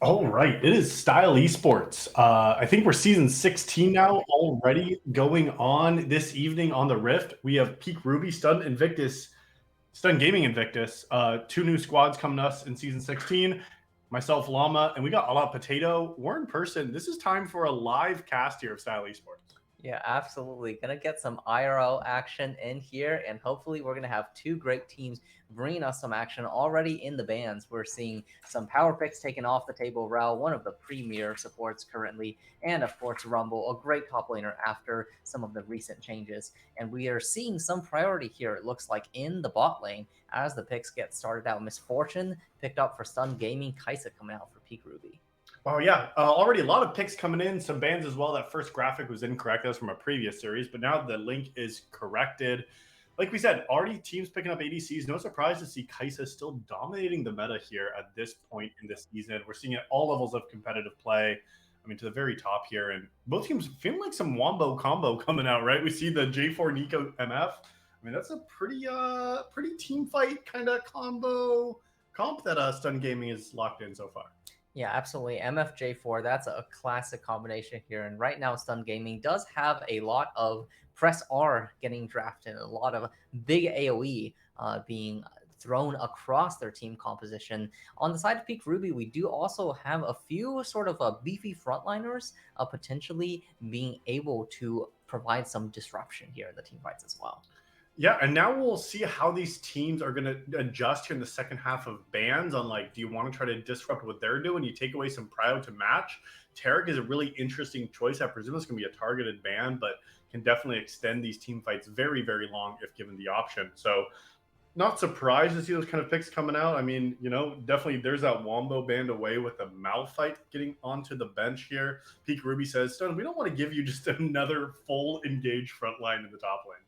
All right, it is Style Esports. I think we're season 16 now, already going on this evening on the Rift. We have Peak Ruby, Stun Invictus, Stun Gaming Invictus. Two new squads coming to us in season 16. Myself, Llama, and we got AllOutPota. We're in person. This is time for a live cast here of Style Esports. Yeah, absolutely. Gonna get some IRL action in here, and hopefully we're gonna have two great teams bringing us some action already in the bans. We're seeing some power picks taken off the table. Rel, one of the premier supports currently, and of course Rumble, a great top laner after some of the recent changes. And we are seeing some priority here, it looks like, in the bot lane as the picks get started out. Misfortune picked up for Stun Gaming, Kaisa coming out for Peak Ruby. Oh, yeah. Already a lot of picks coming in, some bans as well. That first graphic was incorrect. That was from a previous series, but now the link is corrected. Like we said, already teams picking up ADCs. No surprise to see Kaisa still dominating the meta here at this point in the season. We're seeing at all levels of competitive play. I mean, to the very top here. And both teams feeling like some Wombo combo coming out, right? We see the J4 Nico MF. I mean, that's a pretty team fight kind of combo comp that Stun Gaming is locked in so far. Yeah, absolutely. MFJ4, that's a classic combination here. And right now, Stun Gaming does have a lot of press R getting drafted, a lot of big AoE being thrown across their team composition. On the side of Peak Ruby, we do also have a few sort of beefy frontliners potentially being able to provide some disruption here in the team fights as well. Yeah, and now we'll see how these teams are going to adjust here in the second half of bans on, like, do you want to try to disrupt what they're doing? You take away some prio to match. Taric is a really interesting choice. I presume it's going to be a targeted ban, but can definitely extend these team fights very, very long if given the option. So not surprised to see those kind of picks coming out. I mean, you know, definitely there's that Wombo band away with the Malphite getting onto the bench here. Peak Ruby says, Stone, we don't want to give you just another full engaged front line in the top lane.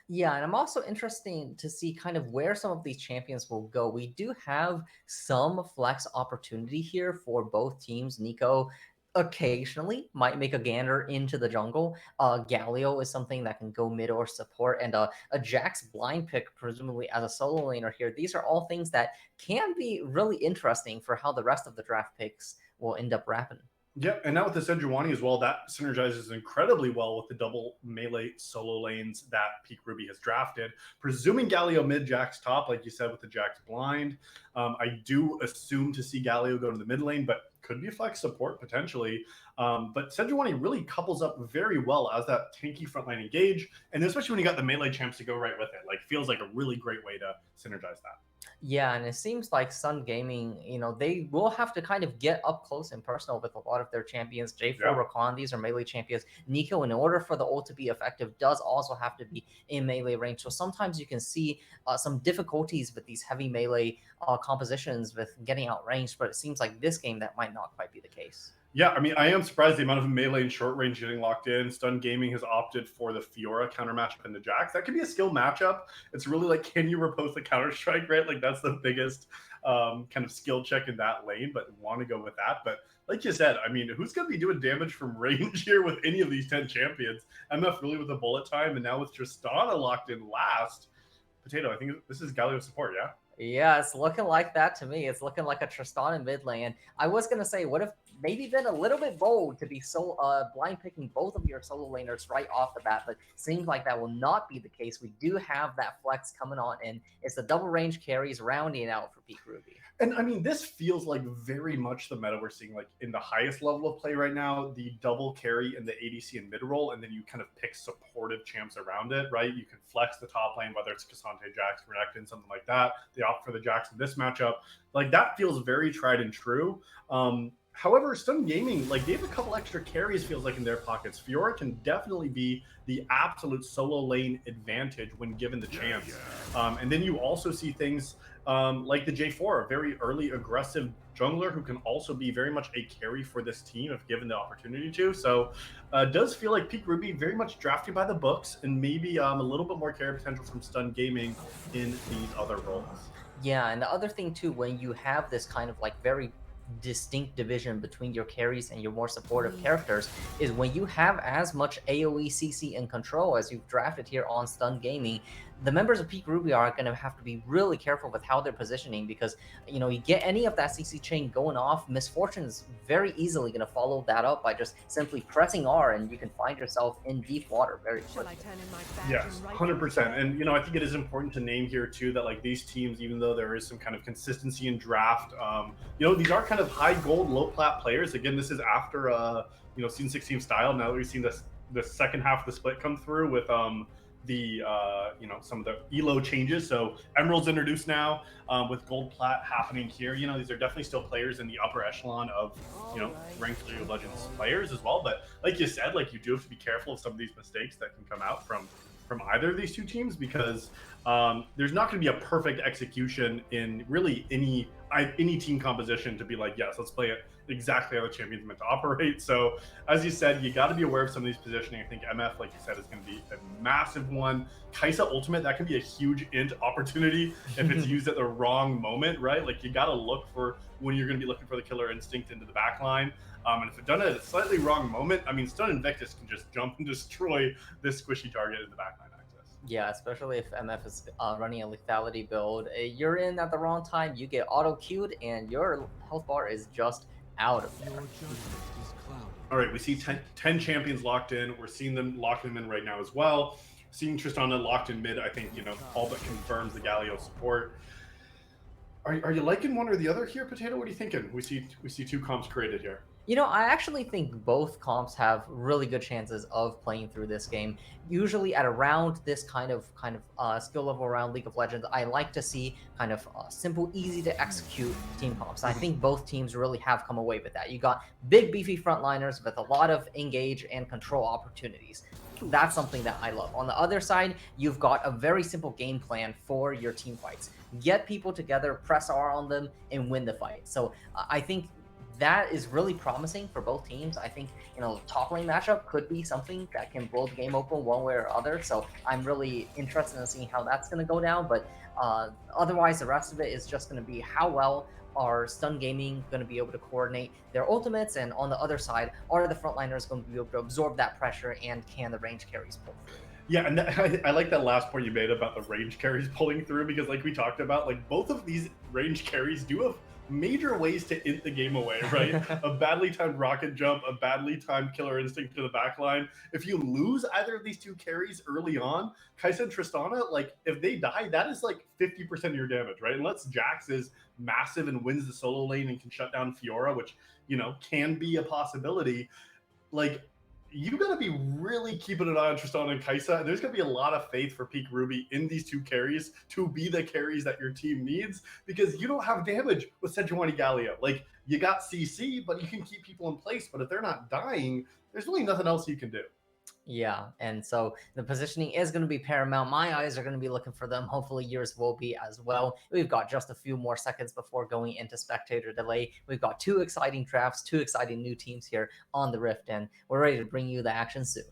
Yeah, and I'm also interested to see kind of where some of these champions will go. We do have some flex opportunity here for both teams. Nico occasionally might make a gander into the jungle. Galio is something that can go mid or support, and a Jax blind pick, presumably as a solo laner here. These are all things that can be really interesting for how the rest of the draft picks will end up wrapping. Yep, and now with the Sejuani as well, that synergizes incredibly well with the double melee solo lanes that Peak Ruby has drafted. Presuming Galio mid, Jax top, like you said, with the Jax blind. I do assume to see Galio go to the mid lane, but could be a flex support potentially. But Sejuani really couples up very well as that tanky frontline engage, and especially when you got the melee champs to go right with it. Like, feels like a really great way to synergize that. Yeah, and it seems like Sun Gaming, you know, they will have to kind of get up close and personal with a lot of their champions. J4, Yeah. Rakan, these are melee champions. Nico, in order for the ult to be effective, does also have to be in melee range. So sometimes you can see some difficulties with these heavy melee compositions with getting outranged, but it seems like this game that might not quite be the case. Yeah, I mean, I am surprised the amount of melee and short range getting locked in. Stun Gaming has opted for the Fiora counter matchup into Jax. That could be a skill matchup. It's really like, can you repose the counter strike, right? Like, that's the biggest kind of skill check in that lane, but want to go with that. But like you said, I mean, who's going to be doing damage from range here with any of these 10 champions? MF really with a bullet time, and now with Tristana locked in last. Potato, I think this is Galio support, yeah? Yeah, it's looking like that to me. It's looking like a Tristan in mid lane. I was going to say, what if maybe been a little bit bold to be so blind picking both of your solo laners right off the bat, but seems like that will not be the case. We do have that flex coming on, and it's the double range carries rounding out for Peak Ruby. And I mean, this feels like very much the meta we're seeing, like in the highest level of play right now, the double carry and the ADC and mid roll, and then you kind of pick supportive champs around it, right? You can flex the top lane, whether it's Cassante, Jax, Renekton, something like that. They opt for the Jax in this matchup. Like, that feels very tried and true. However, Stun Gaming, like, they have a couple extra carries, feels like, in their pockets. Fiora can definitely be the absolute solo lane advantage when given the chance. And then you also see things like the J4, a very early aggressive jungler who can also be very much a carry for this team if given the opportunity to. So it does feel like Peak Ruby very much drafted by the books, and maybe a little bit more carry potential from Stun Gaming in these other roles. Yeah, and the other thing too, when you have this kind of like very distinct division between your carries and your more supportive characters, is when you have as much AoE, CC, and control as you've drafted here on Stun Gaming, the members of Peak Ruby are going to have to be really careful with how they're positioning, because you get any of that CC chain going off, Misfortune's very easily going to follow that up by just simply pressing R, and you can find yourself in deep water very quickly. Yes, 100%. And I think it is important to name here too that like these teams, even though there is some kind of consistency in draft, these are kind of high gold, low plat players. Again, this is after season 16 style. Now that we've seen the second half of the split come through with the some of the elo changes. So emeralds introduced now, with gold plat happening here. These are definitely still players in the upper echelon of ranked League of Legends players as well. But like you said, like you do have to be careful of some of these mistakes that can come out from either of these two teams, because there's not going to be a perfect execution in really any team composition to be like, yes, let's play it exactly how the champion's meant to operate. So as you said, you got to be aware of some of these positioning. I think MF, like you said, is going to be a massive one. Kaisa ultimate, that can be a huge int opportunity if it's used at the wrong moment, right? Like you got to look for when you're going to be looking for the killer instinct into the back line. And if it's done at a slightly wrong moment, I mean, Stun Invictus can just jump and destroy this squishy target in the backline access. Yeah, especially if MF is running a lethality build. You're in at the wrong time, you get auto-queued, and your health bar is just out of there. All right, we see 10 champions locked in. We're seeing them lock them in right now as well. Seeing Tristana locked in mid, I think, all but confirms the Galio support. Are you liking one or the other here, Potato? What are you thinking? We see two comps created here. I actually think both comps have really good chances of playing through this game. Usually at around this kind of skill level around League of Legends, I like to see kind of simple, easy to execute team comps. I think both teams really have come away with that. You got big, beefy frontliners with a lot of engage and control opportunities. That's something that I love. On the other side, you've got a very simple game plan for your team fights. Get people together, press R on them, and win the fight. So I think that is really promising for both teams. I think, top lane matchup could be something that can blow the game open one way or other. So I'm really interested in seeing how that's going to go down. But otherwise, the rest of it is just going to be how well are Stun Gaming going to be able to coordinate their ultimates, and on the other side, are the frontliners going to be able to absorb that pressure, and can the range carries pull through? Yeah, and I like that last point you made about the range carries pulling through, because like we talked about, like both of these range carries do have major ways to int the game away, right? A badly timed rocket jump, a badly timed killer instinct to the backline. If you lose either of these two carries early on, Kaisa and Tristana, like if they die, that is like 50% of your damage, right? Unless Jax is massive and wins the solo lane and can shut down Fiora, which can be a possibility. Like you got to be really keeping an eye on Tristana and Kaisa. And there's going to be a lot of faith for Peak Ruby in these two carries to be the carries that your team needs, because you don't have damage with Sejuani Galio. Like you got CC, but you can keep people in place. But if they're not dying, there's really nothing else you can do. Yeah, and so the positioning is going to be paramount. My eyes are going to be looking for them. Hopefully yours will be as well. We've got just a few more seconds before going into spectator delay. We've got two exciting drafts, two exciting new teams here on the Rift, and we're ready to bring you the action soon.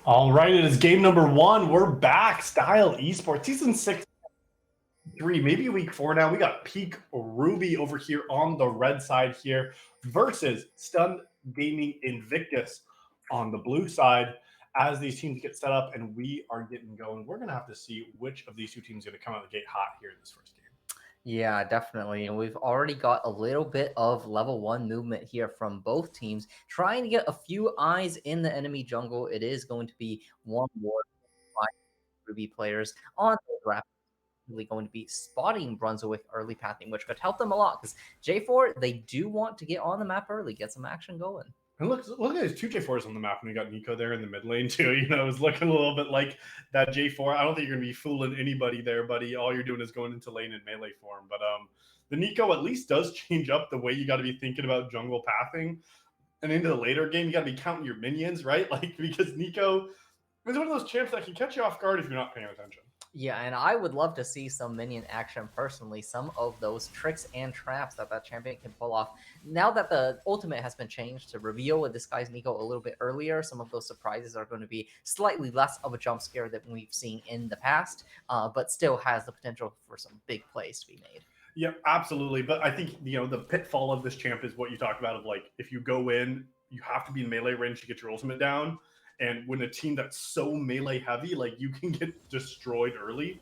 All right, it is game number 1. We're back. Style Esports Season 6. Maybe week 4 now. We got Peak Ruby over here on the red side here versus Stunned Gaming Invictus on the blue side. As these teams get set up and we are getting going, we're going to have to see which of these two teams is going to come out of the gate hot here in this first game. Yeah, definitely. And we've already got a little bit of level 1 movement here from both teams, trying to get a few eyes in the enemy jungle. It is going to be one more 5 Ruby players on the rapid. Really going to be spotting Brunswick early pathing, which could help them a lot because J4, they do want to get on the map early, get some action going. And look at those 2 J4s on the map, and we got Nico there in the mid lane too. You know, it's looking a little bit like that J4. I don't think you're gonna be fooling anybody there, buddy. All you're doing is going into lane in melee form. But the Nico at least does change up the way you got to be thinking about jungle pathing. And into the later game, you got to be counting your minions, right? Like, because Nico is one of those champs that can catch you off guard if you're not paying attention. Yeah, and I would love to see some minion action personally, some of those tricks and traps that champion can pull off. Now that the ultimate has been changed to reveal this guy's Nico a little bit earlier, some of those surprises are going to be slightly less of a jump scare than we've seen in the past, but still has the potential for some big plays to be made. Yeah, absolutely. But I think, you know, the pitfall of this champ is what you talked about of like, if you go in, you have to be in melee range to get your ultimate down. And when a team that's so melee heavy, like you can get destroyed early.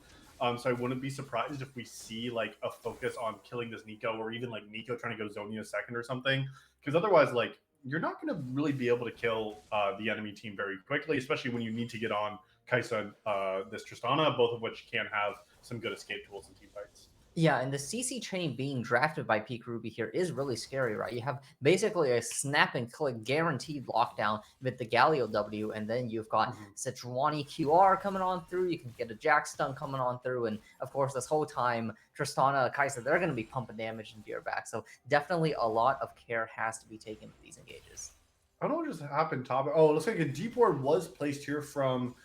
So I wouldn't be surprised if we see like a focus on killing this Nico, or even like Nico trying to go Zonia second or something. Because otherwise, like you're not going to really be able to kill the enemy team very quickly, especially when you need to get on Kai'Sa and this Tristana, both of which can have some good escape tools in team fights. Yeah, and the CC chain being drafted by Peak Ruby here is really scary, right? You have basically a snap and click guaranteed lockdown with the Galio W, and then you've got Sejuani QR coming on through. You can get a Jack stun coming on through, and of course, this whole time, Tristana, Kai'Sa, they're going to be pumping damage into your back. So definitely a lot of care has to be taken with these engages. I don't know what just happened top. Oh, it looks like a deep ward was placed here from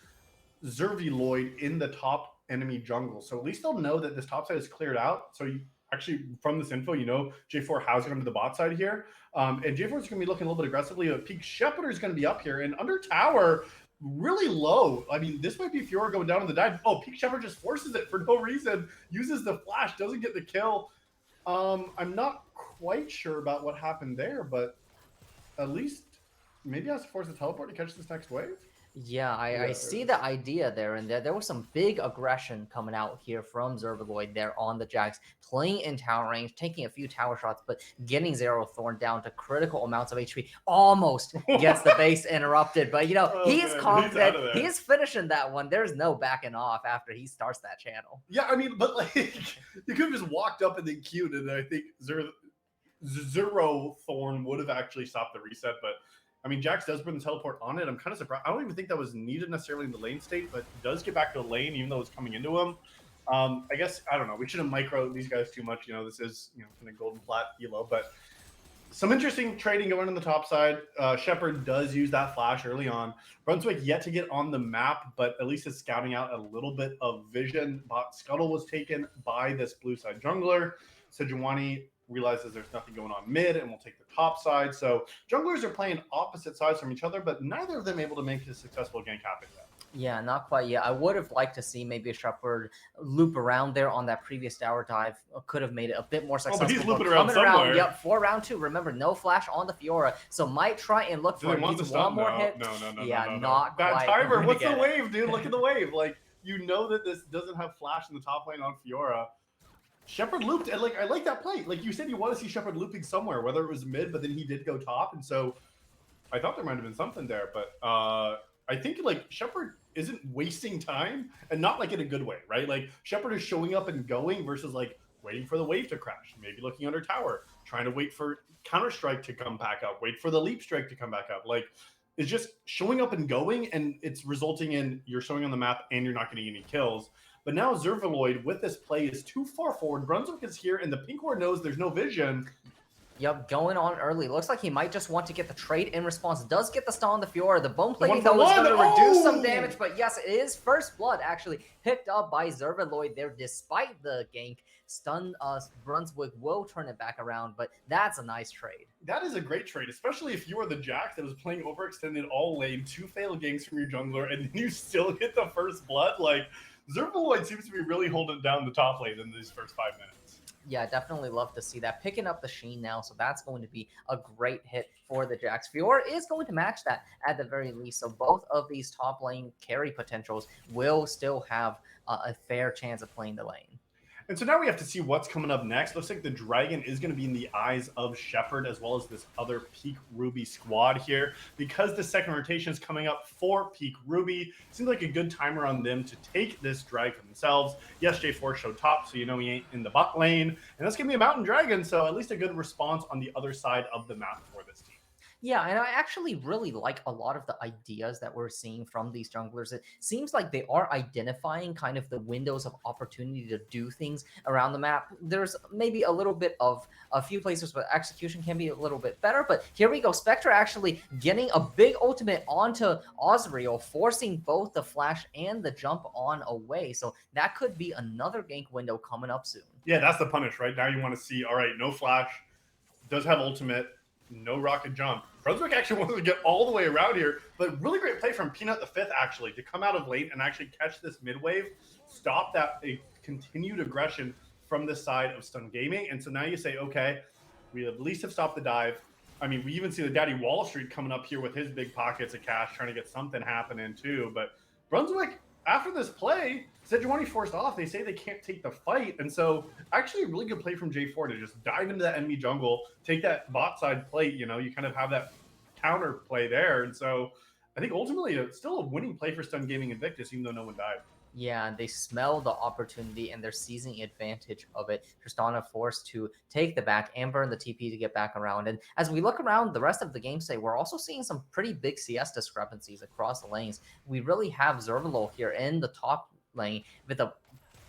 Zerviloid in the top enemy jungle, so at least they'll know that this top side is cleared out. So you actually, from this info, you know J4 has come to the bot side here, and J4 is going to be looking a little bit aggressively. But Peak Shepherd is going to be up here, and under tower really low. I mean, this might be Fiora going down in the dive. Oh, Peak Shepherd just forces it for no reason, uses the flash, doesn't get the kill. I'm not quite sure about what happened there, but at least maybe has to force the teleport to catch this next wave. Yeah, I see the idea there, and there was some big aggression coming out here from Zerviloid there on the Jax, playing in tower range, taking a few tower shots, but getting Zero Thorn down to critical amounts of HP. Almost gets the base interrupted, but you know, he is confident. He is finishing that one. There's no backing off after he starts that channel. Yeah, I mean, but like, you could have just walked up and then queued, and I think Zero Thorn would have actually stopped the reset, but I mean, Jax does bring the teleport on it. I'm kind of surprised. I don't even think that was needed necessarily in the lane state, but does get back to the lane, even though it's coming into him. I guess, I don't know. We shouldn't micro these guys too much. You know, this is, you know, kind of golden plat elo, but some interesting trading going on the top side. Shepherd does use that flash early on. Brunswick yet to get on the map, but at least is scouting out a little bit of vision. Bot Scuttle was taken by this blue side jungler. Sejuani realizes there's nothing going on mid and will take the top side. So junglers are playing opposite sides from each other, but neither of them able to make a successful gank happen yet. Yeah, not quite yet. I would have liked to see maybe a Shepherd loop around there on that previous tower dive. Could have made it a bit more successful. Oh, but he's looping around somewhere. Yep, for round 2. Remember, no flash on the Fiora, so might try and look for one more hit. No. Yeah, not that quite. Timer, what's the wave, dude? Look at the wave. Like, you know that this doesn't have flash in the top lane on Fiora. Shepherd looped, and like I like that play. Like you said, you want to see Shepherd looping somewhere, whether it was mid, but then he did go top, and so I thought there might have been something there. But I think like Shepherd isn't wasting time, and not like in a good way, right? Like Shepherd is showing up and going versus like waiting for the wave to crash, maybe looking under tower, trying to wait for Counter Strike to come back up, wait for the Leap Strike to come back up. Like it's just showing up and going, and it's resulting in you're showing on the map and you're not getting any kills. But now Zerviloid with this play is too far forward. Brunswick is here, and the pink ward knows there's no vision. Yep, going on early. Looks like he might just want to get the trade in response. Does get the stun on the Fiora. The bone plating, though, is going to reduce some damage. But yes, it is first blood, actually, picked up by Zervaloid there despite the gank. Stun Brunswick will turn it back around, but that's a nice trade. That is a great trade, especially if you are the Jack that was playing overextended all lane, 2 failed ganks from your jungler, and then you still get the first blood. Like, Zervaloid seems to be really holding down the top lane in these first 5 minutes. Yeah, definitely love to see that. Picking up the Sheen now, so that's going to be a great hit for the Jax. Fiora is going to match that at the very least, so both of these top lane carry potentials will still have a fair chance of playing the lane. And so now we have to see what's coming up next. Looks like the Dragon is going to be in the eyes of Shepard as well as this other Peak Ruby squad here. Because the second rotation is coming up for Peak Ruby, seems like a good timer on them to take this drag themselves. Yes, J4 showed top, so you know he ain't in the bot lane. And that's going to be a Mountain Dragon, so at least a good response on the other side of the map for this team. Yeah, and I actually really like a lot of the ideas that we're seeing from these junglers. It seems like they are identifying kind of the windows of opportunity to do things around the map. There's maybe a little bit of a few places where execution can be a little bit better, but here we go. Spectre actually getting a big ultimate onto Osriel, forcing both the flash and the jump on away. So that could be another gank window coming up soon. Yeah, that's the punish, right? Now you want to see, all right, no flash, does have ultimate, no rocket jump. Brunswick actually wanted to get all the way around here, but really great play from Peanut the Fifth, actually, to come out of late and actually catch this mid wave, stop that continued aggression from the side of Stun Gaming. And so now you say, okay, we at least have stopped the dive. I mean, we even see the Daddy Wall Street coming up here with his big pockets of cash, trying to get something happening too. But Brunswick, after this play, Sejuani forced off. They say they can't take the fight. And so actually a really good play from J4 to just dive into that enemy jungle, take that bot side plate, you know, you kind of have that counter play there. And so I think ultimately it's still a winning play for Stun Gaming Invictus, even though no one died. Yeah, and they smell the opportunity and they're seizing advantage of it. Tristana forced to take the back and burn the TP to get back around. And as we look around the rest of the game today, we're also seeing some pretty big CS discrepancies across the lanes. We really have Zervalol here in the top lane with a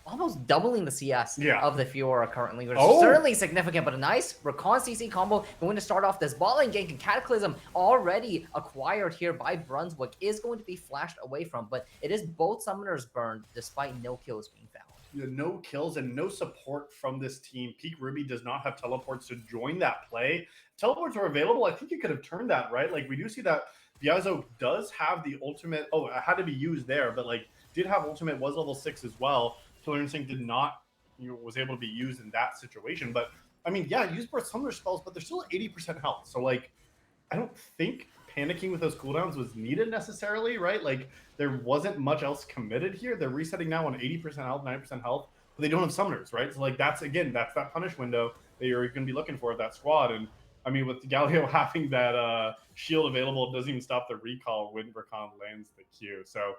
almost doubling the CS of the Fiora currently, which is certainly significant, but a nice Recon CC combo going to start off this bot lane gank, and Cataclysm already acquired here by Brunswick is going to be flashed away from, but it is both summoners burned despite no kills being found. No kills and no support from this team. Peak Ruby does not have teleports to join that play. Teleports were available. I think you could have turned that, right? Like, we do see that Biazo does have the ultimate. Oh, it had to be used there, but like did have ultimate, was level 6 as well. Killer Instinct did not, was able to be used in that situation. But I mean, yeah, use both some of their spells, but they're still at 80% health. So like, I don't think panicking with those cooldowns was needed necessarily, right? Like, there wasn't much else committed here. They're resetting now on 80% health, 90% health, but they don't have summoners, right? So like, that's that punish window that you're going to be looking for at that squad. And I mean, with Galio having that shield available, it doesn't even stop the recall when Recon lands the Q. So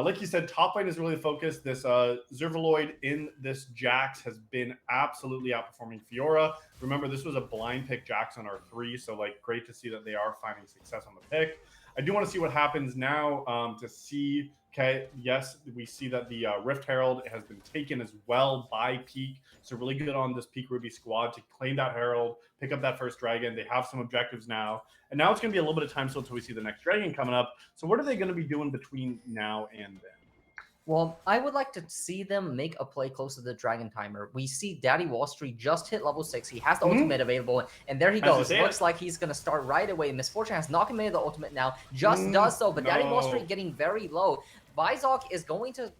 like you said, top lane is really the focus. This Zervaloid in this Jax has been absolutely outperforming Fiora. Remember, this was a blind pick Jax on our 3, so like great to see that they are finding success on the pick. I do want to see what happens now to see. Okay, yes, we see that the Rift Herald has been taken as well by Peak. So really good on this Peak Ruby squad to claim that Herald, pick up that first dragon. They have some objectives now. And now it's going to be a little bit of time still until we see the next dragon coming up. So what are they going to be doing between now and then? Well, I would like to see them make a play close to the Dragon Timer. We see Daddy Wall Street just hit level 6. He has the ultimate available, and there he goes. Looks like he's going to start right away. Misfortune has not committed the ultimate now, just does so, but Daddy Wall Street getting very low. Vizok is going to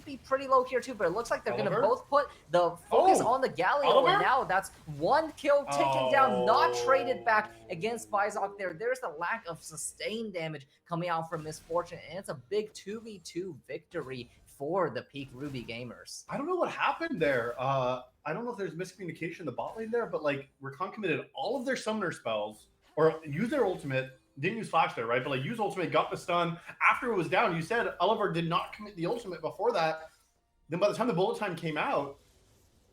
be pretty low here too, but it looks like they're going to both put the focus on the Galio, and now that's one kill ticking down, not traded back against Vizok there. There's the lack of sustained damage coming out from Misfortune, and it's a big 2v2 victory for the Peak Ruby gamers. I don't know what happened there. I don't know if there's miscommunication in the bot lane there, but like Recon committed all of their summoner spells or used their ultimate. Didn't use flash there, right? But like, use ultimate, got the stun. After it was down, you said Oliver did not commit the ultimate before that. Then by the time the bullet time came out,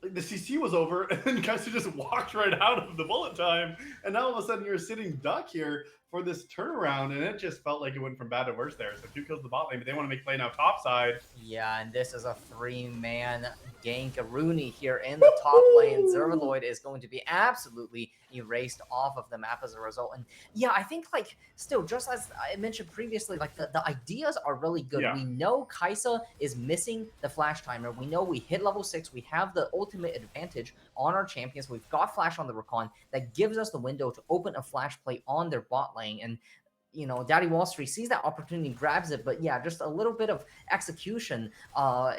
like, the CC was over, and then guys just walked right out of the bullet time. And now all of a sudden you're a sitting duck here. for this turnaround, and it just felt like it went from bad to worse there. So 2 kills the bot lane, but they want to make play now top side. Yeah, and this is a 3-man gankaroonie here in the top lane. Zervaloid is going to be absolutely erased off of the map as a result. And yeah, I think like still, just as I mentioned previously, like the ideas are really good. Yeah. We know Kaisa is missing the flash timer. We know we hit level 6. We have the ultimate advantage on our champions. We've got flash on the Rakan that gives us the window to open a flash play on their bot lane. And you know, Daddy Wall Street sees that opportunity, grabs it, but yeah, just a little bit of execution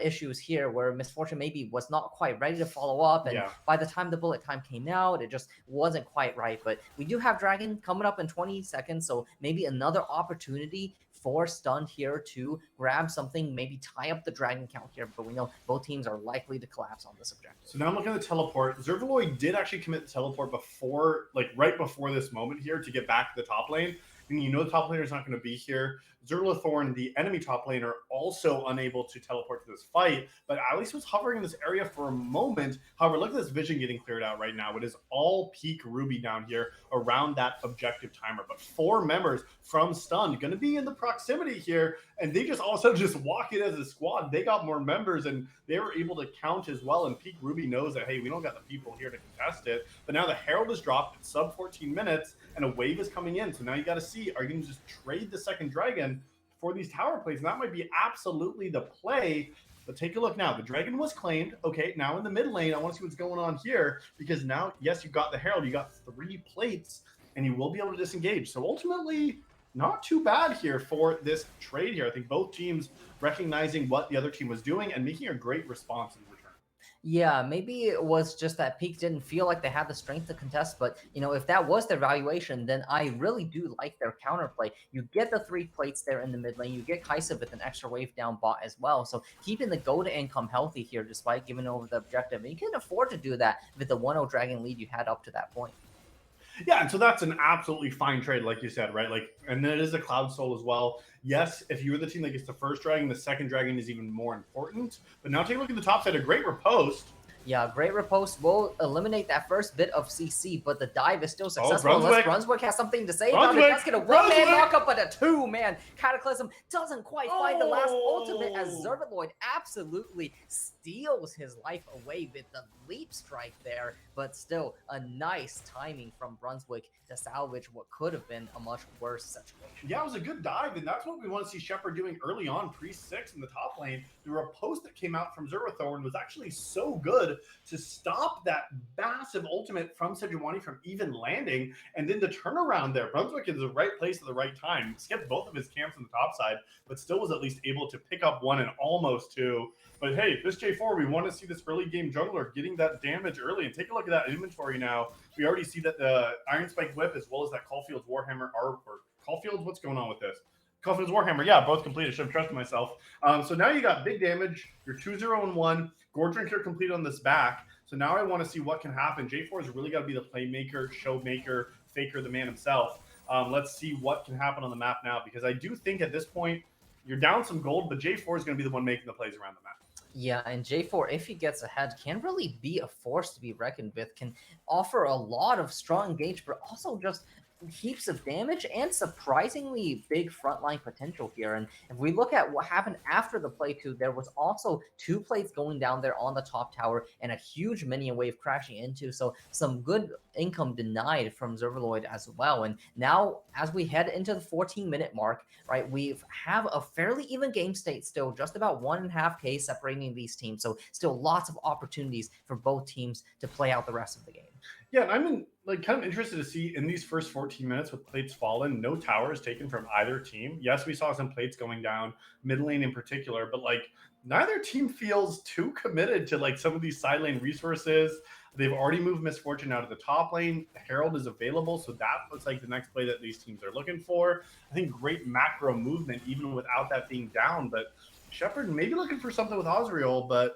issues here where Misfortune maybe was not quite ready to follow up, and by the time the bullet time came out, it just wasn't quite right. But we do have Dragon coming up in 20 seconds, so maybe another opportunity for Stunned here to grab something, maybe tie up the Dragon count here, but we know both teams are likely to collapse on this objective. So now I'm looking at the teleport. Zervaloid did actually commit the teleport before, like right before this moment here to get back to the top lane. And you know the top laner is not going to be here. Zerlathorn, the enemy top laner, also unable to teleport to this fight, but at least was hovering in this area for a moment. However, look at this vision getting cleared out right now. It is all peak Ruby down here around that objective timer, but 4 members from Stunned going to be in the proximity here, and they just also just walk in as a squad. They got more members, and they were able to count as well, and peak Ruby knows that, hey, we don't got the people here to contest it, but now the Herald is dropped at sub 14 minutes, and a wave is coming in, so now you got to see, are you going to just trade the second Dragon for these tower plays? And that might be absolutely the play. But take a look now. The Dragon was claimed. Okay, now in the mid lane, I want to see what's going on here, because now, yes, you got the Herald, you got 3 plates, and you will be able to disengage. So ultimately, not too bad here for this trade here. I think both teams recognizing what the other team was doing and making a great response in return. Yeah, maybe it was just that Peak didn't feel like they had the strength to contest, but, you know, if that was their valuation, then I really do like their counterplay. You get the 3 plates there in the mid lane, you get Kaisa with an extra wave down bot as well, so keeping the go-to income healthy here despite giving over the objective, and you can afford to do that with the 1-0 Dragon lead you had up to that point. Yeah, and so that's an absolutely fine trade, like you said, right? Like, and then it is a Cloud Soul as well. Yes, if you're the team that gets the first Dragon, the second Dragon is even more important. But now take a look at the top side. A great riposte. Yeah, great riposte will eliminate that first bit of CC, but the dive is still successful. Unless Brunswick has something to say about it. Let's get a 1-man knockup, but a 2-man Cataclysm doesn't quite find the last ultimate as Zervaloid absolutely steals his life away with the leap strike there, but still a nice timing from Brunswick to salvage what could have been a much worse situation. Yeah, it was a good dive, and that's what we want to see Shepard doing early on, pre-6 in the top lane. The riposte that came out from Zervathorn was actually so good to stop that massive ultimate from Sejuani from even landing, and then the turnaround there. Brunswick is the right place at the right time. Skipped both of his camps on the top side, but still was at least able to pick up 1 and almost 2. But hey, this J4, we want to see this early game jungler getting that damage early. And take a look at that inventory now. We already see that the Iron Spike Whip as well as that Caulfield's Warhammer are, or Caulfield's, what's going on with this? Caulfield's Warhammer, yeah, both completed. Should have trusted myself. So now you got big damage. You're 2-0-1. Gore Drinker complete on this back. So now I want to see what can happen. J4 has really got to be the playmaker, showmaker, faker, the man himself. Let's see what can happen on the map now, because I do think at this point you're down some gold, but J4 is going to be the one making the plays around the map. Yeah, and J4, if he gets ahead, can really be a force to be reckoned with, can offer a lot of strong engage, but also just heaps of damage and surprisingly big frontline potential here. And if we look at what happened after the play too, there was also 2 plates going down there on the top tower and a huge minion wave crashing into, so some good income denied from Zervaloid as well. And now as we head into the 14-minute mark, right, we have a fairly even game state still, just about 1.5K separating these teams, so still lots of opportunities for both teams to play out the rest of the game. Yeah, and I'm kind of interested to see in these first 14 minutes with plates fallen, no towers taken from either team. Yes, we saw some plates going down, mid lane in particular, but neither team feels too committed to some of these side lane resources. They've already moved Misfortune out of the top lane. Herald is available, so that looks like the next play that these teams are looking for. I think great macro movement even without that being down, but Shepard maybe looking for something with Osriel, but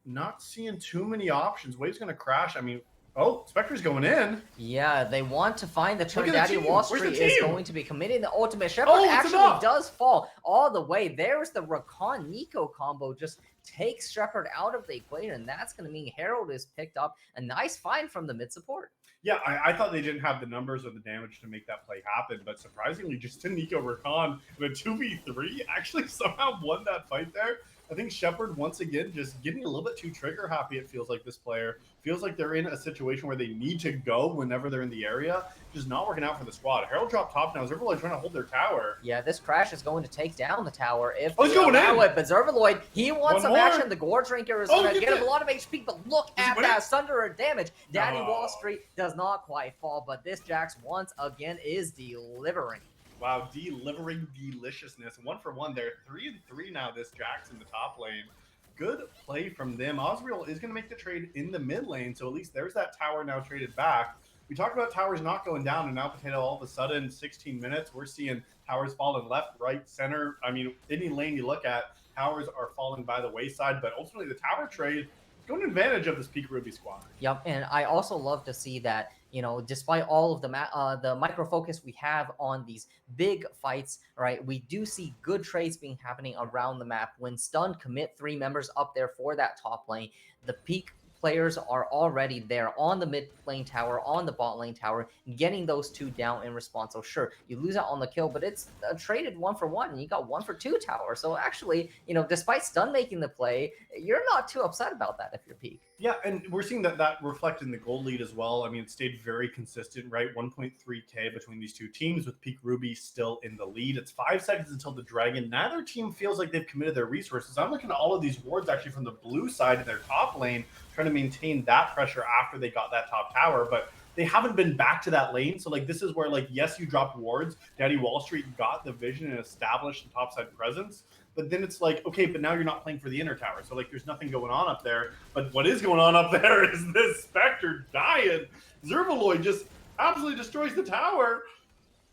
not seeing too many options. Wave's going to crash. I mean, oh, Spectre's going in. Yeah, they want to find the turn. Daddy Wall Street is going to be committing the ultimate. Shepard actually does fall all the way. There's the Rakan Nico combo. Just takes Shepard out of the equation. And that's going to mean Herald is picked up. A nice find from the mid support. Yeah, I thought they didn't have the numbers or the damage to make that play happen, but surprisingly, just Nico Rakan in a 2v3 actually somehow won that fight there. I think Shepard, once again, just getting a little bit too trigger happy, it feels like this player. Feels like they're in a situation where they need to go whenever they're in the area. Just not working out for the squad. Herald dropped top now. Zervaloid trying to hold their tower. Yeah, this crash is going to take down the tower if he's they going allow in. it. But Zervaloid, he wants some action. The Gore Drinker is going to get him a lot of HP, but look at that Sunderer damage. Daddy Wall Street does not quite fall, but this Jax once again is delivering. Wow, delivering deliciousness. 1-for-1 there. 3-3 now, this Jax in the top lane. Good play from them. Osriel is going to make the trade in the mid lane, so at least there's that tower now traded back. We talked about towers not going down, and now Potato, all of a sudden, 16 minutes, we're seeing towers falling left, right, center. I mean, any lane you look at, towers are falling by the wayside, but ultimately the tower trade going advantage of this Peak Ruby squad. Yep, and I also love to see that, you know, despite all of the micro focus we have on these big fights, right, we do see good trades being happening around the map. When Stun commit 3 members up there for that top lane, the Peak players are already there on the mid lane tower, on the bot lane tower, getting those 2 down in response. So sure, you lose out on the kill, but it's a traded 1-for-1, and you got 1-for-2 tower. So actually, you know, despite Stun making the play, you're not too upset about that if you're Peak. Yeah, and we're seeing that reflected in the gold lead as well. I mean, it stayed very consistent, right? 1.3K between these two teams, with Peak Ruby still in the lead. It's 5 seconds until the Dragon. Neither team feels like they've committed their resources. I'm looking at all of these wards actually from the blue side in their top lane, trying to maintain that pressure after they got that top tower, but they haven't been back to that lane. So like, this is where, like, yes, you dropped wards. Daddy Wall Street got the vision and established the topside presence. But then it's like, okay, but now you're not playing for the inner tower. So like, there's nothing going on up there. But what is going on up there is this Spectre dying. Zervaloid just absolutely destroys the tower.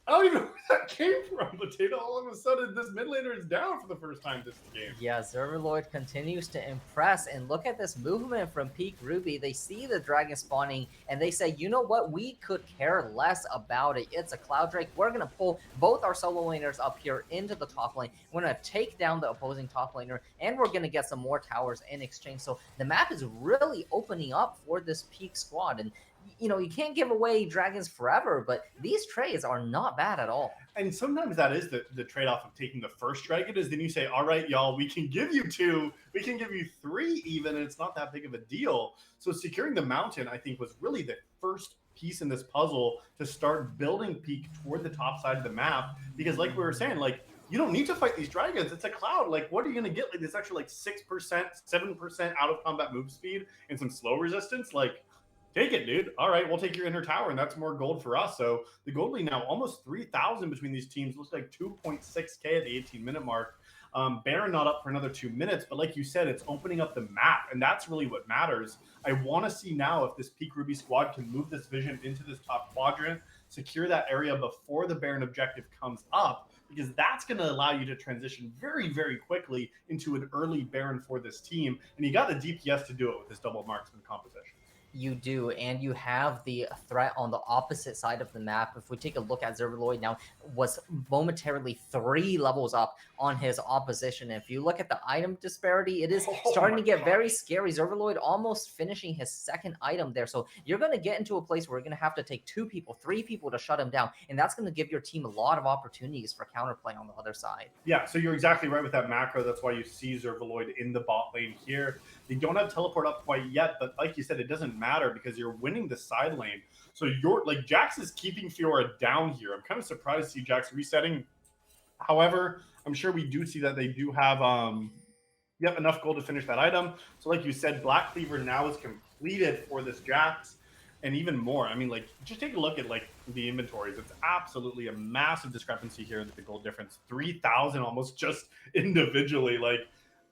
I don't even know where that came from, Potato. All of a sudden, this mid laner is down for the first time this game. Yeah, Zervaloid continues to impress, and look at this movement from Peak Ruby. They see the dragon spawning, and they say, you know what? We could care less about it. It's a Cloud Drake. We're going to pull both our solo laners up here into the top lane. We're going to take down the opposing top laner, and we're going to get some more towers in exchange. So the map is really opening up for this Peak squad, and you know, you can't give away dragons forever, but these trades are not bad at all. And sometimes that is the trade-off of taking the first dragon, is then you say, all right, y'all, we can give you 2, we can give you 3 even, and it's not that big of a deal. So securing the mountain, I think, was really the first piece in this puzzle to start building Peak toward the top side of the map, because like we were saying, like, you don't need to fight these dragons. It's a cloud. Like, what are you going to get? Like, this actually like 6%, 7% out of combat move speed and some slow resistance. Like, take it, dude. All right, we'll take your inner tower, and that's more gold for us. So the gold lead now almost 3,000 between these teams. Looks like 2.6K at the 18-minute mark. Baron not up for another 2 minutes, but like you said, it's opening up the map, and that's really what matters. I want to see now if this Peak Ruby squad can move this vision into this top quadrant, secure that area before the Baron objective comes up, because that's going to allow you to transition very, very quickly into an early Baron for this team. And you got the DPS to do it with this double marksman composition. You do, and you have the threat on the opposite side of the map. If we take a look at Zervaloid now, was momentarily 3 levels up on his opposition. If you look at the item disparity, it is starting to get very scary. Zervaloid almost finishing his 2nd item there. So you're going to get into a place where you're going to have to take 2 people, 3 people to shut him down, and that's going to give your team a lot of opportunities for counterplay on the other side. Yeah, so you're exactly right with that macro. That's why you see Zervaloid in the bot lane here. They don't have teleport up quite yet, but like you said, it doesn't matter because you're winning the side lane. So you're like, Jax is keeping Fiora down here. I'm kind of surprised to see Jax resetting. However, I'm sure we do see that they do have enough gold to finish that item. So like you said, Black Cleaver now is completed for this Jax, and even more. I mean, like, just take a look at like the inventories. It's absolutely a massive discrepancy here with the gold difference. 3,000 almost just individually. Like,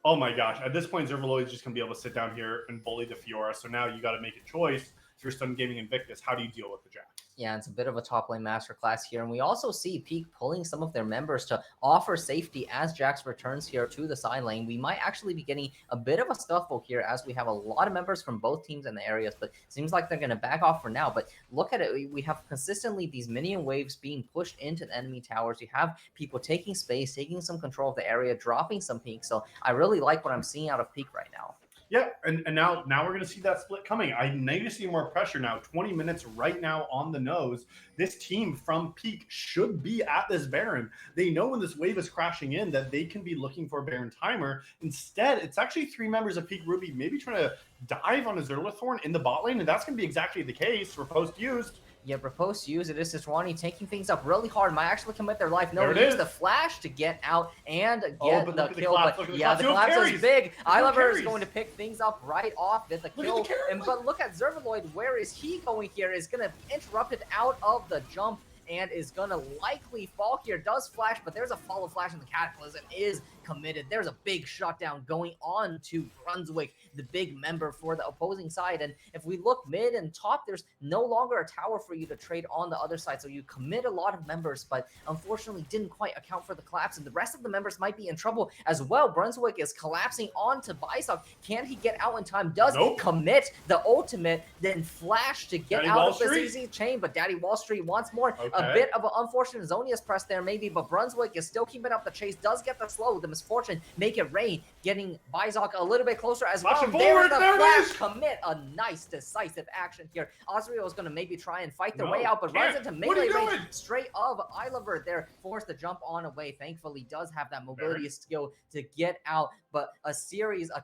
oh my gosh, at this point, Zervaloid is just going to be able to sit down here and bully the Fiora. So now you got to make a choice. If you're Stun Gaming Invictus, how do you deal with the Jax? Yeah, it's a bit of a top lane masterclass here. And we also see Peak pulling some of their members to offer safety as Jax returns here to the side lane. We might actually be getting a bit of a scuffle here as we have a lot of members from both teams in the areas, but it seems like they're going to back off for now. But look at it. We have consistently these minion waves being pushed into the enemy towers. You have people taking space, taking some control of the area, dropping some Peak. So I really like what I'm seeing out of Peak right now. Yeah, and now we're going to see that split coming. I need to see more pressure now. 20 minutes right now on the nose. This team from Peak should be at this Baron. They know when this wave is crashing in that they can be looking for Baron timer. Instead, it's actually 3 members of Peak Ruby maybe trying to dive on a Zerlithorn in the bot lane, and that's going to be exactly the case. Riposte used. Yeah, Riposte use it is Sejuani taking things up really hard. Might actually commit their life. No, There it use is. the flash to get out and get but the look at the kill. collapse, But look at the yeah, the collapse collapse. is big. Carries. Ilover is going to pick things up right off at the Look at kill. the carry, And but look at Zervaloid. Where is he going here? Is going to be interrupted out of the jump and is going to likely fall here. Does flash, but there's a follow flash and the Cataclysm is committed. There's a big shutdown going on to Brunswick, the big member for the opposing side. And if we look mid and top, there's no longer a tower for you to trade on the other side. So you commit a lot of members, but unfortunately didn't quite account for the collapse. And the rest of the members might be in trouble as well. Brunswick is collapsing onto Bison. Can he get out in time? Does commit the ultimate, then flash to get out of this easy chain. But Daddy Wall Street wants more. A bit of an unfortunate Zonia's press there maybe, but Brunswick is still keeping up the chase. Does get the slow, the misfortune, make it rain, getting Bizok a little bit closer as well. There's the flash, commit a nice decisive action here. Osriel is going to maybe try and fight their way out, but runs into melee range straight of Ilover there, forced to jump on away. Thankfully does have that mobility skill to get out, but a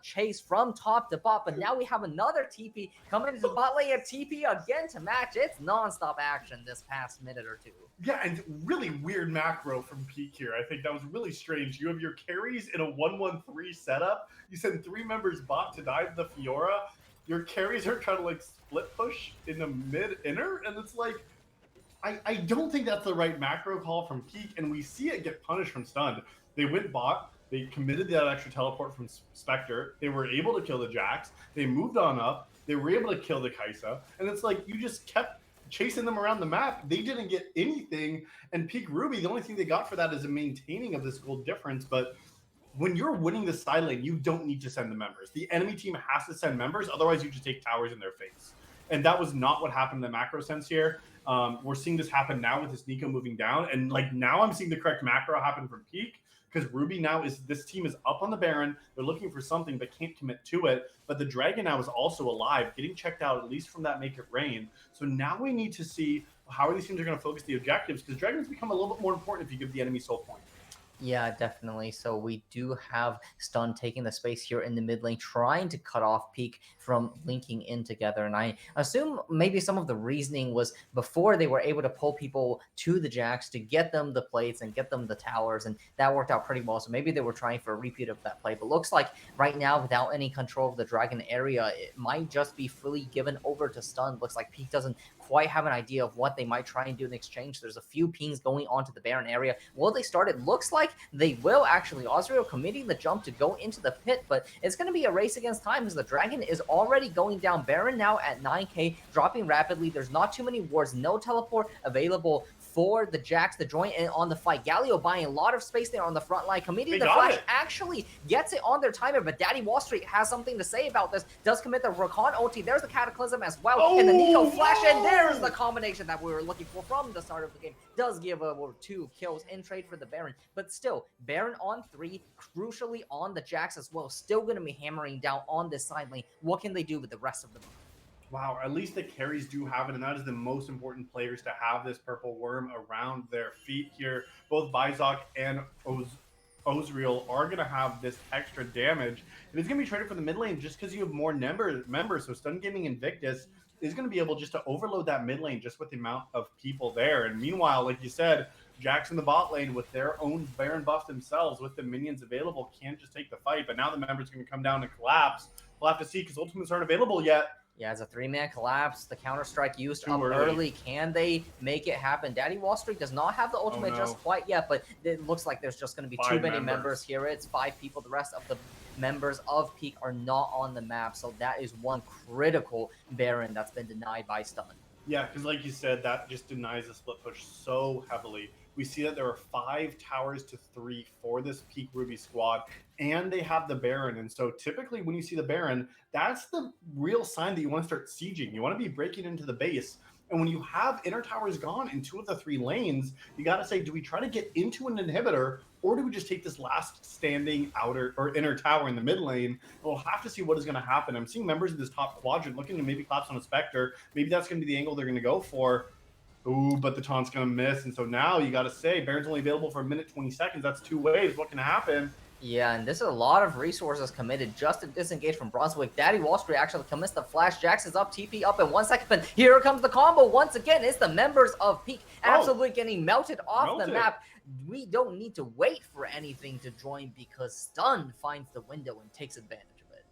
chase from top to bot. But now we have another TP coming into the bot lane, a TP again to match. It's non-stop action this past minute or two. Yeah, and really weird macro from Peak here. I think that was really strange. You have your carries in a 1-1-3 setup. You send 3 members bot to dive the Fiora. Your carries are trying to like split push in the mid inner, and it's like I don't think that's the right macro call from Peak, and we see it get punished from Stunned. They went bot. They committed that extra teleport from Spectre. They were able to kill the Jax. They moved on up. They were able to kill the Kaisa. And it's like you just kept chasing them around the map. They didn't get anything. And Peak Ruby, the only thing they got for that is a maintaining of this gold difference. But when you're winning the side lane, you don't need to send the members. The enemy team has to send members. Otherwise, you just take towers in their face. And that was not what happened in the macro sense here. We're seeing this happen now with this Nico moving down. And like now I'm seeing the correct macro happen from Peak. Because Ruby now this team is up on the Baron. They're looking for something but can't commit to it. But the Dragon now is also alive, getting checked out at least from that Make It Rain. So now we need to see how these teams are going to focus the objectives, because Dragons become a little bit more important if you give the enemy soul point. Yeah, definitely. So we do have Stun taking the space here in the mid lane, trying to cut off Peak from linking in together. And I assume maybe some of the reasoning was before they were able to pull people to the Jax to get them the plates and get them the towers, and that worked out pretty well. So maybe they were trying for a repeat of that play. But looks like right now, without any control of the Dragon area, it might just be fully given over to Stun. Looks like Peak doesn't quite have an idea of what they might try and do in exchange. There's a few pings going onto the Baron area. Will they start? It looks like they will actually. Osriel committing the jump to go into the pit, but it's going to be a race against time as the Dragon is already going down. Baron now at 9k, dropping rapidly. There's not too many wards, no teleport available for the Jax to join in on the fight. Galio buying a lot of space there on the front line. Committing the flash actually gets it on their timer, but Daddy Wall Street has something to say about this. Does commit the Rakan ulti. There's the Cataclysm as well, and the Nico flash, and there's the combination that we were looking for from the start of the game. Does give over 2 kills in trade for the Baron, but still, Baron on 3, crucially on the Jax as well. Still going to be hammering down on this side lane. What can they do with the rest of them? Wow, at least the carries do have it, and that is the most important players to have this purple worm around their feet here. Both Bizok and Osriel are going to have this extra damage, and it's going to be traded for the mid lane just because you have more members. So Stun Gaming Invictus is going to be able just to overload that mid lane just with the amount of people there. And meanwhile, like you said, Jax in the bot lane with their own Baron buff themselves, with the minions available, can't just take the fight. But now the members are going to come down and collapse. We'll have to see because ultimates aren't available yet. Yeah, as a 3-man collapse, the counter-strike used up early. Can they make it happen? Daddy Wall Street does not have the ultimate just quite yet, but it looks like there's just going to be too many members here. It's 5 people. The rest of the members of Peak are not on the map, so that is one critical Baron that's been denied by Stun. Yeah, because like you said, that just denies the split push so heavily. We see that there are 5 towers to 3 for this Peak Ruby squad, and they have the Baron. And so typically when you see the Baron, that's the real sign that you want to start sieging. You want to be breaking into the base. And when you have inner towers gone in 2 of the 3 lanes, you got to say, do we try to get into an inhibitor, or do we just take this last standing outer or inner tower in the mid lane? And we'll have to see what is going to happen. I'm seeing members of this top quadrant looking to maybe collapse on a Spectre. Maybe that's going to be the angle they're going to go for. Ooh, but the taunt's going to miss. And so now you got to say, Baron's only available for a minute 20 seconds. That's 2 waves. What can happen? Yeah, and this is a lot of resources committed just to disengage from Brunswick. Daddy Wall Street actually commits the flash. Jax is up, TP up in 1 second, but here comes the combo once again. It's the members of Peak absolutely getting melted off the map. We don't need to wait for anything to join because Stun finds the window and takes advantage of it.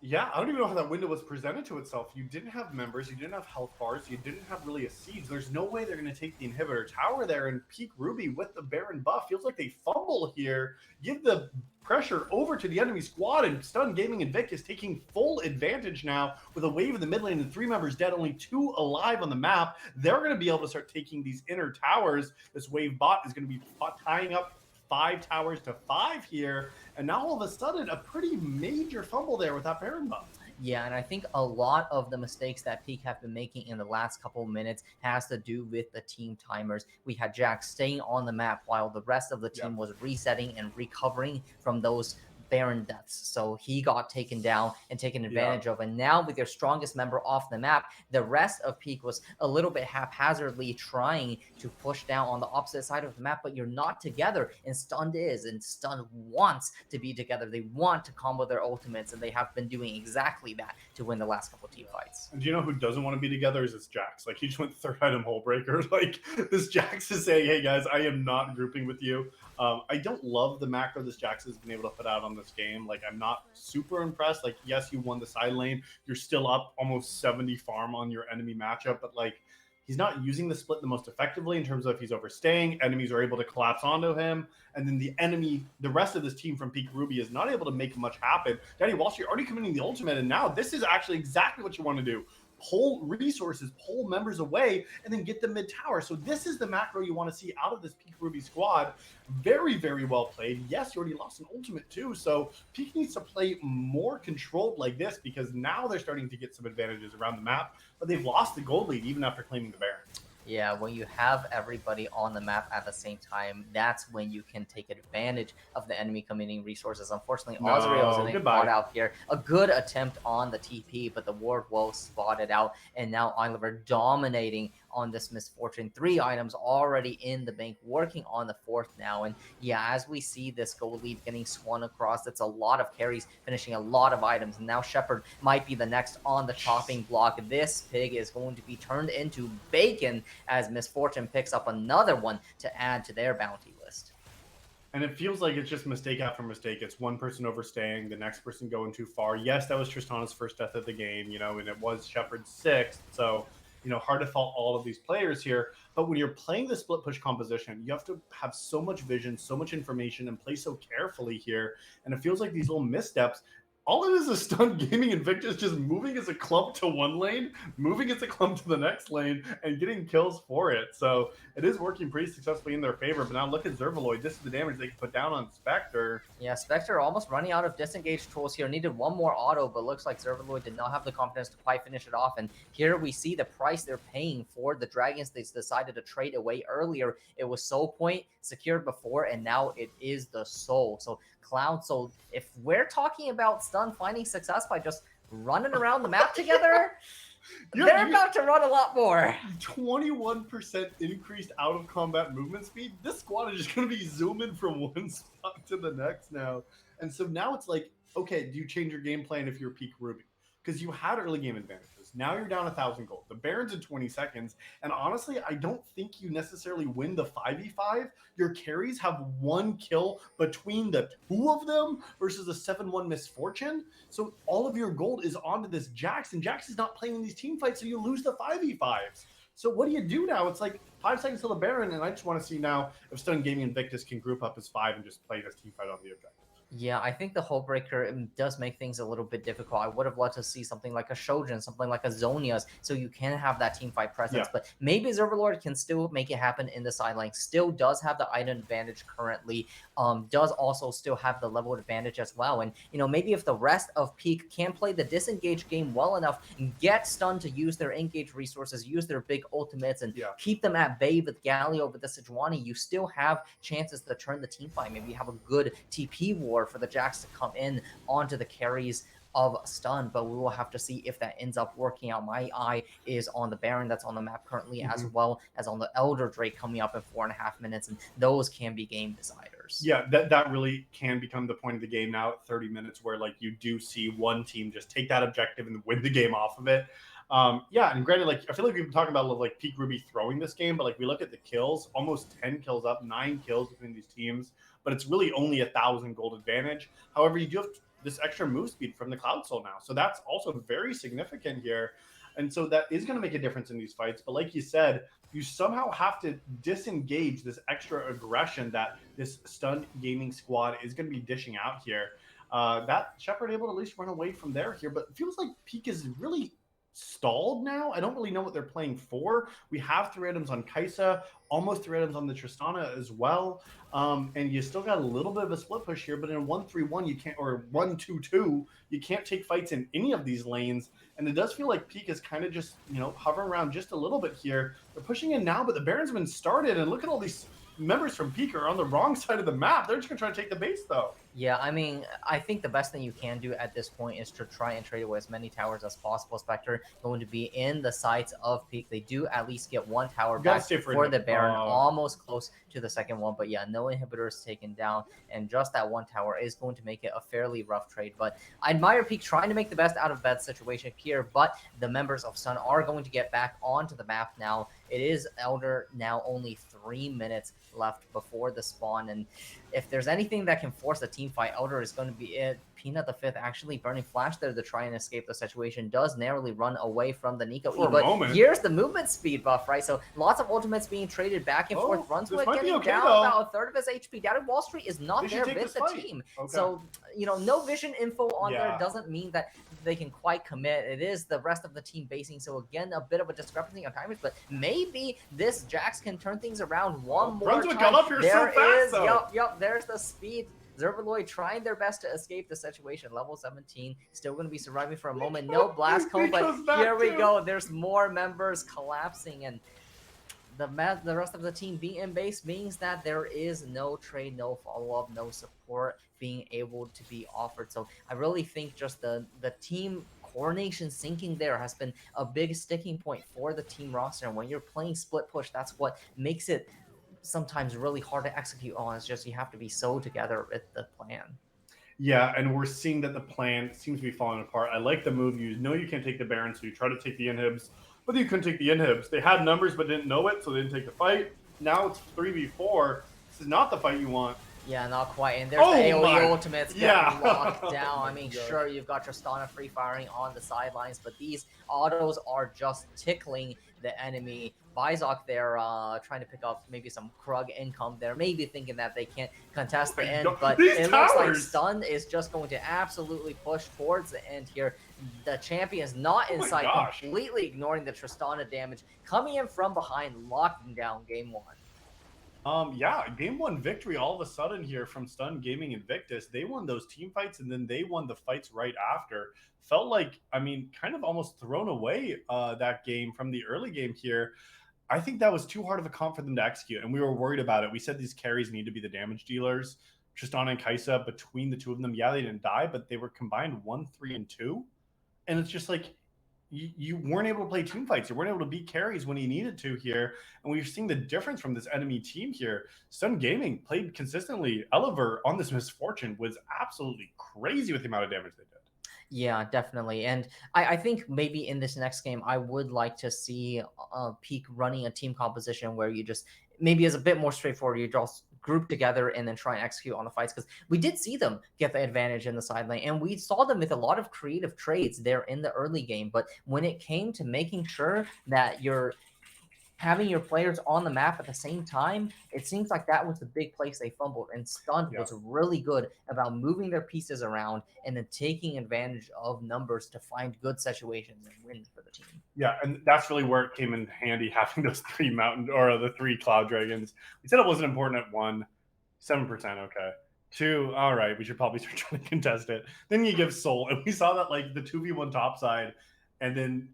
Yeah, I don't even know how that window was presented to itself. You didn't have members, you didn't have health bars, you didn't have really a siege. There's no way they're going to take the inhibitor tower there, and Peak Ruby with the Baron buff feels like they fumble here. Give the pressure over to the enemy squad, and Stun Gaming Invictus taking full advantage now with a wave in the mid lane and 3 members dead, only 2 alive on the map. They're going to be able to start taking these inner towers. This wave bot is going to be tying up 5 towers to 5 here, and now all of a sudden a pretty major fumble there with that Baron buff. Yeah, and I think a lot of the mistakes that Peak have been making in the last couple of minutes has to do with the team timers. We had Jack staying on the map while the rest of the team was resetting and recovering from those Baron deaths. So he got taken down and taken advantage of. And now with their strongest member off the map, the rest of Peak was a little bit haphazardly trying to push down on the opposite side of the map, but you're not together. And Stunned is, and Stun wants to be together. They want to combo their ultimates, and they have been doing exactly that to win the last couple team fights. And do you know who doesn't want to be together? Is this Jax. Like, he just went 3rd item hole breaker. Like, this Jax is saying, hey guys, I am not grouping with you. I don't love the macro this Jax has been able to put out on this game. Like, I'm not super impressed. Like, yes, you won the side lane. You're still up almost 70 farm on your enemy matchup, but like, he's not using the split the most effectively in terms of if he's overstaying, enemies are able to collapse onto him, and then the rest of this team from Peak Ruby is not able to make much happen. Daddy Wall Street already committing the ultimate, and now this is actually exactly what you want to do. Pull resources, pull members away, and then get the mid tower. So this is the macro you want to see out of this Peak Ruby squad. Very, very well played. Yes, you already lost an ultimate too, so Peak needs to play more controlled like this, because now they're starting to get some advantages around the map, but they've lost the gold lead even after claiming the Baron. Yeah, when you have everybody on the map at the same time, that's when you can take advantage of the enemy committing resources. Unfortunately, Ozreal is getting caught out here. A good attempt on the TP, but the ward will spot it out, and now Oliver dominating on this misfortune. 3 items already in the bank, working on the 4th now. And yeah, as we see this gold lead getting swung across, it's a lot of carries, finishing a lot of items. And now Shepard might be the next on the chopping block. This pig is going to be turned into bacon as Misfortune picks up another one to add to their bounty list. And it feels like it's just mistake after mistake. It's one person overstaying, the next person going too far. Yes, that was Tristana's first death of the game, you know, and it was Shepard's 6th. So, you know, hard to fault all of these players here. But when you're playing the split push composition, you have to have so much vision, so much information, and play so carefully here. And it feels like these little missteps, all it is Stun Gaming Invictus just moving as a clump to one lane, moving as a clump to the next lane, and getting kills for it. So it is working pretty successfully in their favor. But now look at Zervaloid. This is the damage they can put down on Spectre. Yeah, Spectre almost running out of disengaged tools here. Needed one more auto, but looks like Zervaloid did not have the confidence to quite finish it off. And here we see the price they're paying for the Dragons they decided to trade away earlier. It was Soul Point secured before, and now it is the Soul. So Cloud Soul, if we're talking about Stun finding success by just running around the map together, they're about to run a lot more. 21% increased out of combat movement speed. This squad is just going to be zooming from one spot to the next now. And so now it's like, okay, do you change your game plan if you're Peak Ruby? Because you had early game advantages. Now you're down 1,000 gold. The Baron's in 20 seconds. And honestly, I don't think you necessarily win the 5v5. Your carries have 1 kill between the 2 of them versus a 7-1 Misfortune. So all of your gold is onto this Jax, and Jax is not playing in these team fights, so you lose the 5v5s. So what do you do now? It's like 5 seconds till the Baron, and I just want to see now if Stun Gaming Invictus can group up as 5 and just play this team fight on the objective. Yeah, I think the Hull Breaker does make things a little bit difficult. I would have loved to see something like a Shojin, something like a Zonias, so you can have that team fight presence. Yeah. But maybe Zervalord can still make it happen in the sideline. Still does have the item advantage currently. Does also still have the level advantage as well. And maybe if the rest of Peak can play the disengage game well enough, get stunned to use their engage resources, use their big ultimates, and Yeah. keep them at bay with Galio, with the Sejuani, you still have chances to turn the team fight. Maybe you have a good TP war for the Jacks to come in onto the carries of stun, but we will have to see if that ends up working out. My eye is on the Baron that's on the map currently, as well as on the Elder Drake coming up in 4.5 minutes, and those can be game deciders. Yeah, that really can become the point of the game now at 30 minutes, where like you do see one team just take that objective and win the game off of it. Yeah, and granted, like I feel like we've been talking about like Peak Ruby throwing this game, but like we look at the kills, almost 10 kills up, 9 kills between these teams, but it's really only 1,000 gold advantage. However, you do have this extra move speed from the Cloud Soul now, so that's also very significant here. And so that is going to make a difference in these fights. But like you said, you somehow have to disengage this extra aggression that this Stun Gaming squad is going to be dishing out here. That Shepard able to at least run away from there here, but it feels like Peak is really stalled now. I don't really know what they're playing for. We have 3 items on Kaisa, almost 3 items on the Tristana as well. And you still got a little bit of a split push here, but in a 1-3-1 you can't, or 1-2-2, you can't take fights in any of these lanes. And it does feel like Peak is kind of just, hovering around just a little bit here. They're pushing in now, but the Baron's been started, and look at all these members from Peak are on the wrong side of the map. They're just gonna try to take the base though. Yeah, I mean, I think the best thing you can do at this point is to try and trade away as many towers as possible. Spectre going to be in the sights of Peak. They do at least get 1 tower back for the Baron, almost close to the second one. But yeah, no inhibitors taken down, and just that 1 tower is going to make it a fairly rough trade. But I admire Peak trying to make the best out of bad situation here, but the members of Sun are going to get back onto the map now. It is Elder now, only 3 minutes left before the spawn, and if there's anything that can force a team fight, Elder is going to be it. Peanut the Fifth actually burning flash there to try and escape the situation. Does narrowly run away from the Nico E, but here's the movement speed buff, right? So lots of ultimates being traded back and forth. Runswick getting down about 1/3 of his HP. Down Wall Street is not there with the team. So, no vision info on there doesn't mean that they can quite commit. It is the rest of the team basing. So again, a bit of a discrepancy on timers, but maybe this Jax can turn things around one more Brunswick time. got up here so fast, though. Yup, there's the speed. Zervalord trying their best to escape the situation. Level 17, still going to be surviving for a moment. No blast cone, but here we go. There's more members collapsing, and the rest of the team being in base means that there is no trade, no follow-up, no support being able to be offered. So I really think just the team coordination syncing there has been a big sticking point for the team roster. And when you're playing split push, that's what makes it sometimes really hard to execute on. It's just you have to be so together with the plan. Yeah, and we're seeing that the plan seems to be falling apart. I like the move. You know you can't take the Baron, so you try to take the inhibs, but you couldn't take the inhibs. They had numbers but didn't know it, so they didn't take the fight. Now it's 3v4. This is not the fight you want. Yeah, not quite. And there's the AoE ultimates getting locked down. I mean, sure, you've got Tristana free firing on the sidelines, but these autos are just tickling the enemy. Bizok there trying to pick up maybe some Krug income there, maybe thinking that they can't contest the end, but it looks like Stun is just going to absolutely push towards the end here. The champion's not inside, completely ignoring the Tristana damage, coming in from behind, locking down game 1. Yeah, game 1 victory all of a sudden here from Stun Gaming Invictus. They won those team fights, and then they won the fights right after. Felt like, I mean, kind of almost thrown away that game from the early game here. I think that was too hard of a comp for them to execute, and we were worried about it. We said these carries need to be the damage dealers. Tristana and Kaisa, between the two of them, yeah, they didn't die, but they were combined 1, 3, and 2. And it's just like, you weren't able to play team fights. You weren't able to beat carries when you needed to here. And we're seeing the difference from this enemy team here. Stun Gaming played consistently. Oliver on this Misfortune was absolutely crazy with the amount of damage they did. Yeah, definitely. And I think maybe in this next game, I would like to see Peak running a team composition where you just maybe is a bit more straightforward. You just group together and then try and execute on the fights, because we did see them get the advantage in the side lane, and we saw them with a lot of creative trades there in the early game. But when it came to making sure that you're having your players on the map at the same time, it seems like that was the big place they fumbled. And Stunned Yeah. was really good about moving their pieces around and then taking advantage of numbers to find good situations and win for the team. Yeah, and that's really where it came in handy having those 3 mountain or the 3 cloud dragons. We said it wasn't important at 1, 7%, okay. 2, all right, we should probably start trying to contest it. Then you give Soul, and we saw that like the 2v1 top side, and then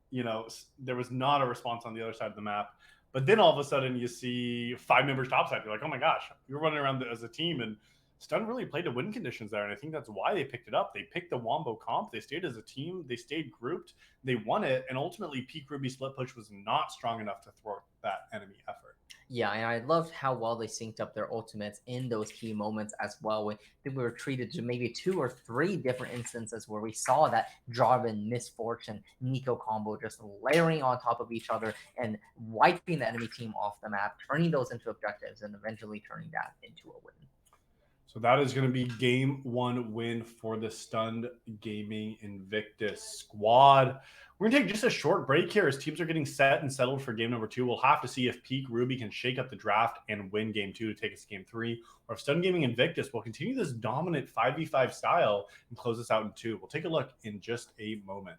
there was not a response on the other side of the map. But then all of a sudden you see 5 members top side. You're like, oh my gosh, you're running around as a team, and Stun really played to win conditions there, and I think that's why they picked it up. They picked the Wombo comp. They stayed as a team. They stayed grouped. They won it, and ultimately Peak Ruby split push was not strong enough to thwart that enemy effort. Yeah, and I loved how well they synced up their ultimates in those key moments as well. I think we were treated to maybe 2 or 3 different instances where we saw that Jarvan, Misfortune, Nico combo just layering on top of each other and wiping the enemy team off the map, turning those into objectives, and eventually turning that into a win. So that is going to be game 1 win for the Stunned Gaming Invictus squad. We're going to take just a short break here as teams are getting set and settled for game number 2. We'll have to see if Peak Ruby can shake up the draft and win game 2 to take us to game 3, or if Stunned Gaming Invictus will continue this dominant 5v5 style and close us out in 2. We'll take a look in just a moment.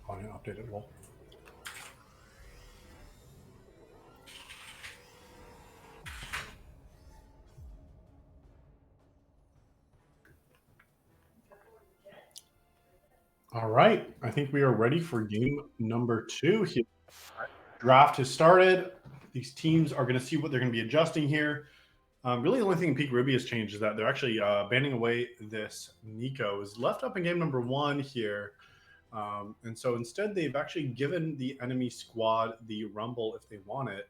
Oh, I didn't update it well. All right, I think we are ready for game number 2 here. Draft has started. These teams are going to see what they're going to be adjusting here. Really, the only thing Peak Ruby has changed is that they're actually banning away this Nico. Is left up in game number 1 here. And so instead, they've actually given the enemy squad the Rumble if they want it.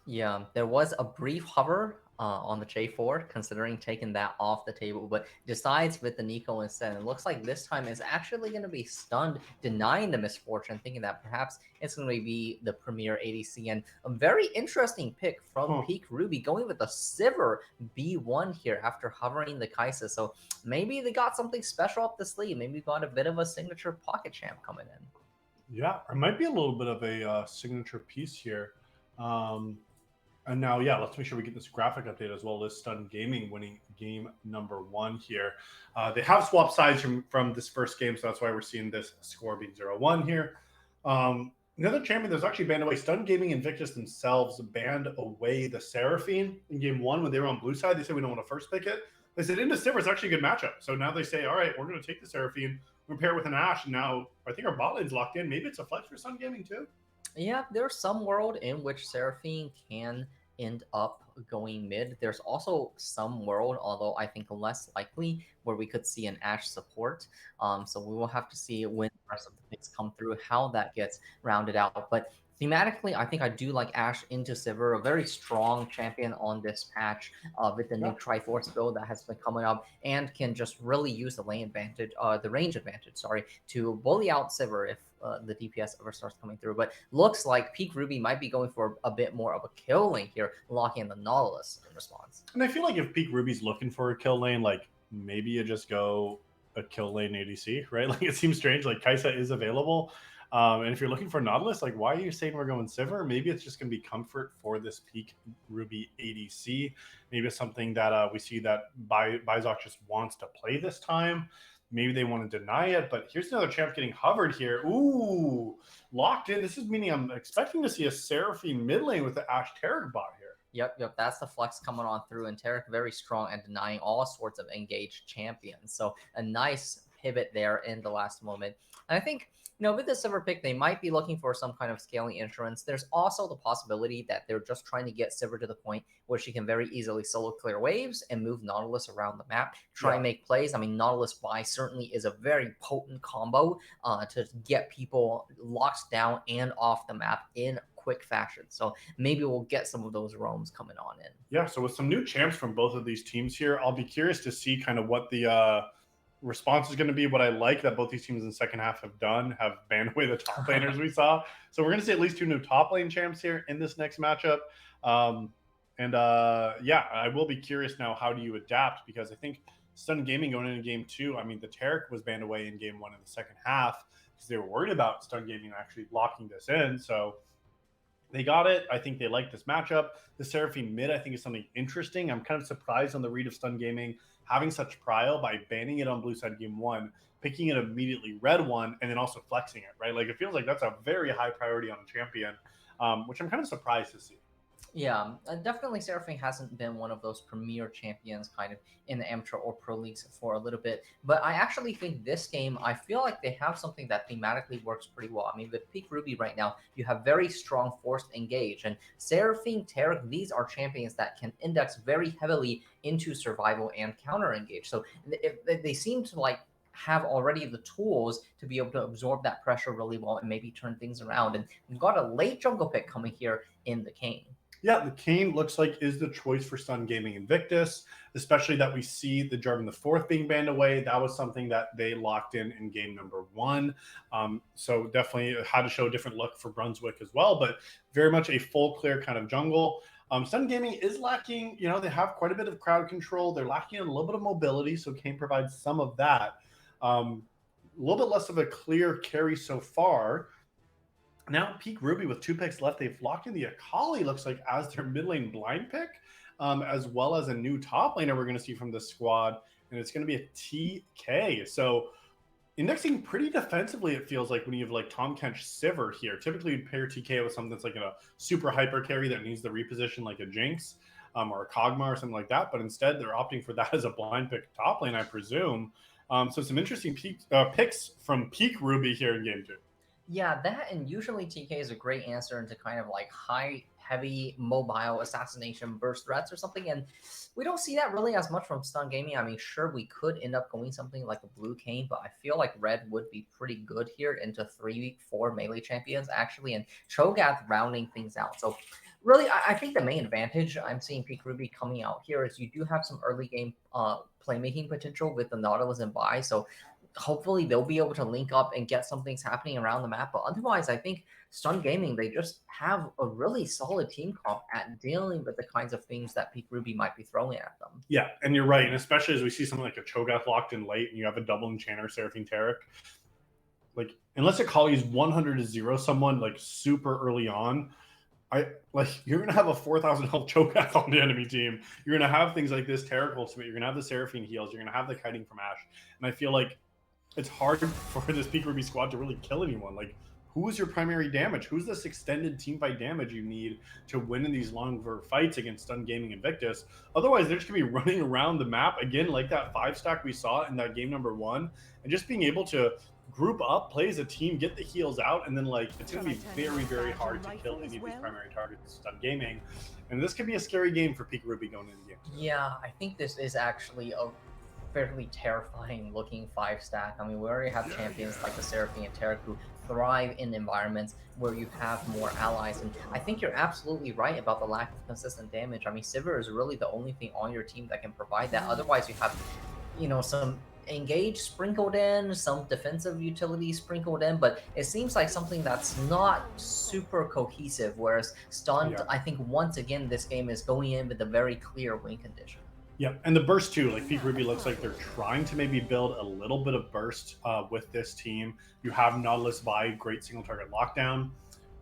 Yeah, there was a brief hover on the J4, considering taking that off the table, but decides with the Nico instead. It looks like this time is actually going to be stunned, denying the misfortune, thinking that perhaps it's going to be the premier ADC. And a very interesting pick from Peak Ruby, going with the Sivir B1 here after hovering the Kaisa. So maybe they got something special up the sleeve. Maybe got a bit of a signature pocket champ coming in. Yeah, it might be a little bit of a signature piece here. And now, yeah, let's make sure we get this graphic update as well. As Stun Gaming winning game number 1 here. They have swapped sides from this first game, so that's why we're seeing this score being 0-1 here. Another champion that's actually banned away, Stun Gaming Invictus themselves banned away the Seraphine in game 1 when they were on blue side. They said we don't want to first pick it. They said into Sivir is actually a good matchup. So now they say, all right, we're going to take the Seraphine, we're going to pair it with an Ashe, and now I think our bot lane's locked in. Maybe it's a flex for Stun Gaming too. Yeah, there's some world in which Seraphine can end up going mid. There's also some world, although I think less likely, where we could see an Ashe support. So we will have to see when the rest of the picks come through, how that gets rounded out. But thematically, I think I do like Ashe into Sivir, a very strong champion on this patch with the new Triforce build that has been coming up, and can just really use the lane advantage, the range advantage, to bully out Sivir if the DPS ever starts coming through. But looks like Peak Ruby might be going for a bit more of a kill lane here, locking in the Nautilus in response. And I feel like if Peak Ruby's looking for a kill lane, like maybe you just go a kill lane ADC, right? Like it seems strange. Like Kaisa is available. And if you're looking for Nautilus, like why are you saying we're going Sivir? Maybe it's just going to be comfort for this Peak Ruby ADC. Maybe it's something that we see that Bizok just wants to play this time. Maybe they want to deny it, but here's another champ getting hovered here. Ooh, locked in. This is meaning I'm expecting to see a Seraphine mid lane with the Ashe Tarek bot here. Yep. That's the flex coming on through, and Tarek very strong and denying all sorts of engaged champions. So a nice pivot there in the last moment. And I think, with the Sivir pick, they might be looking for some kind of scaling insurance. There's also the possibility that they're just trying to get Sivir to the point where she can very easily solo clear waves and move Nautilus around the map, try and make plays. I mean, Nautilus buy certainly is a very potent combo to get people locked down and off the map in quick fashion. So maybe we'll get some of those roams coming on in. Yeah, so with some new champs from both of these teams here, I'll be curious to see kind of what the response is going to be. What I like that both these teams in the second half have done, have banned away the top laners we saw. So we're going to see at least 2 new top lane champs here in this next matchup. Yeah, I will be curious now, how do you adapt? Because I think Stun Gaming going into game 2, I mean, the Tarek was banned away in game 1 in the second half because they were worried about Stun Gaming actually locking this in. So they got it. I think they like this matchup. The Seraphine mid, I think, is something interesting. I'm kind of surprised on the read of Stun Gaming having such prile by banning it on blue side game 1, picking it immediately red 1, and then also flexing it, right? Like, it feels like that's a very high priority on a champion, which I'm kind of surprised to see. Yeah, definitely Seraphine hasn't been one of those premier champions kind of in the amateur or pro leagues for a little bit. But I actually think this game, I feel like they have something that thematically works pretty well. I mean, with Peak Ruby right now, you have very strong forced engage. And Seraphine, Tarek, these are champions that can index very heavily into survival and counter engage. So if they seem to have already the tools to be able to absorb that pressure really well and maybe turn things around. And we've got a late jungle pick coming here in the Kayn. Yeah, the Kayn looks like is the choice for Stun Gaming Invictus, especially that we see the Jarvan IV being banned away. That was something that they locked in game number 1. So definitely had to show a different look for Brunswick as well, but very much a full clear kind of jungle. Stun Gaming is lacking, they have quite a bit of crowd control. They're lacking a little bit of mobility, so Kayn provides some of that. A little bit less of a clear carry so far. Now Peak Ruby with 2 picks left, they've locked in the Akali, looks like, as their mid lane blind pick, as well as a new top laner we're going to see from this squad, and it's going to be a TK. So indexing pretty defensively, it feels like, when you have like Tom Kench Sivir here. Typically, you'd pair TK with something that's like a super hyper carry that needs the reposition, like a Jinx or a Kog'Maw or something like that. But instead, they're opting for that as a blind pick top lane, I presume. So some interesting picks from Peak Ruby here in game two. Yeah, that and usually TK is a great answer into kind of like high, heavy, mobile assassination burst threats or something. And we don't see that really as much from Stun Gaming. I mean, sure, we could end up going something like a Blue Cane, but I feel like Red would be pretty good here into 3-4 melee champions, actually, and Cho'Gath rounding things out. So really, I think the main advantage I'm seeing Peak Ruby coming out here is you do have some early game playmaking potential with the Nautilus and Vi. So hopefully they'll be able to link up and get some things happening around the map. But otherwise, I think Stun Gaming, they just have a really solid team comp at dealing with the kinds of things that Peak Ruby might be throwing at them. Yeah, and you're right. And especially as we see something like a Cho'Gath locked in late and you have a double enchanter, Seraphine Taric, like, unless Akali's 100 to 0 someone like super early on, you're gonna have a 4,000 health Cho'Gath on the enemy team. You're gonna have things like this Taric ultimate. You're gonna have the Seraphine heals. You're gonna have the kiting from Ashe. And I feel like it's hard for this Peak Ruby squad to really kill anyone. Like, who is your primary damage? Who's this extended team fight damage you need to win in these longer fights against Stun Gaming Invictus? Otherwise, they're just gonna be running around the map again, like that 5-stack we saw in that game number 1, and just being able to group up, play as a team, get the heals out, and then like it's gonna be very, very hard to kill any of these primary targets Stun Gaming. And this could be a scary game for Peak Ruby going into the game. Yeah, I think this is actually a fairly terrifying looking 5-stack. I mean, we already have champions like the Seraphine and Taric who thrive in environments where you have more allies. And I think you're absolutely right about the lack of consistent damage. I mean, Sivir is really the only thing on your team that can provide that. Otherwise, you have, some engage sprinkled in, some defensive utility sprinkled in, but it seems like something that's not super cohesive. Whereas Stunned, I think once again, this game is going in with a very clear win condition. Yeah, and the burst too. Like Peak Ruby looks like they're trying to maybe build a little bit of burst with this team. You have Nautilus Vi, great single target lockdown,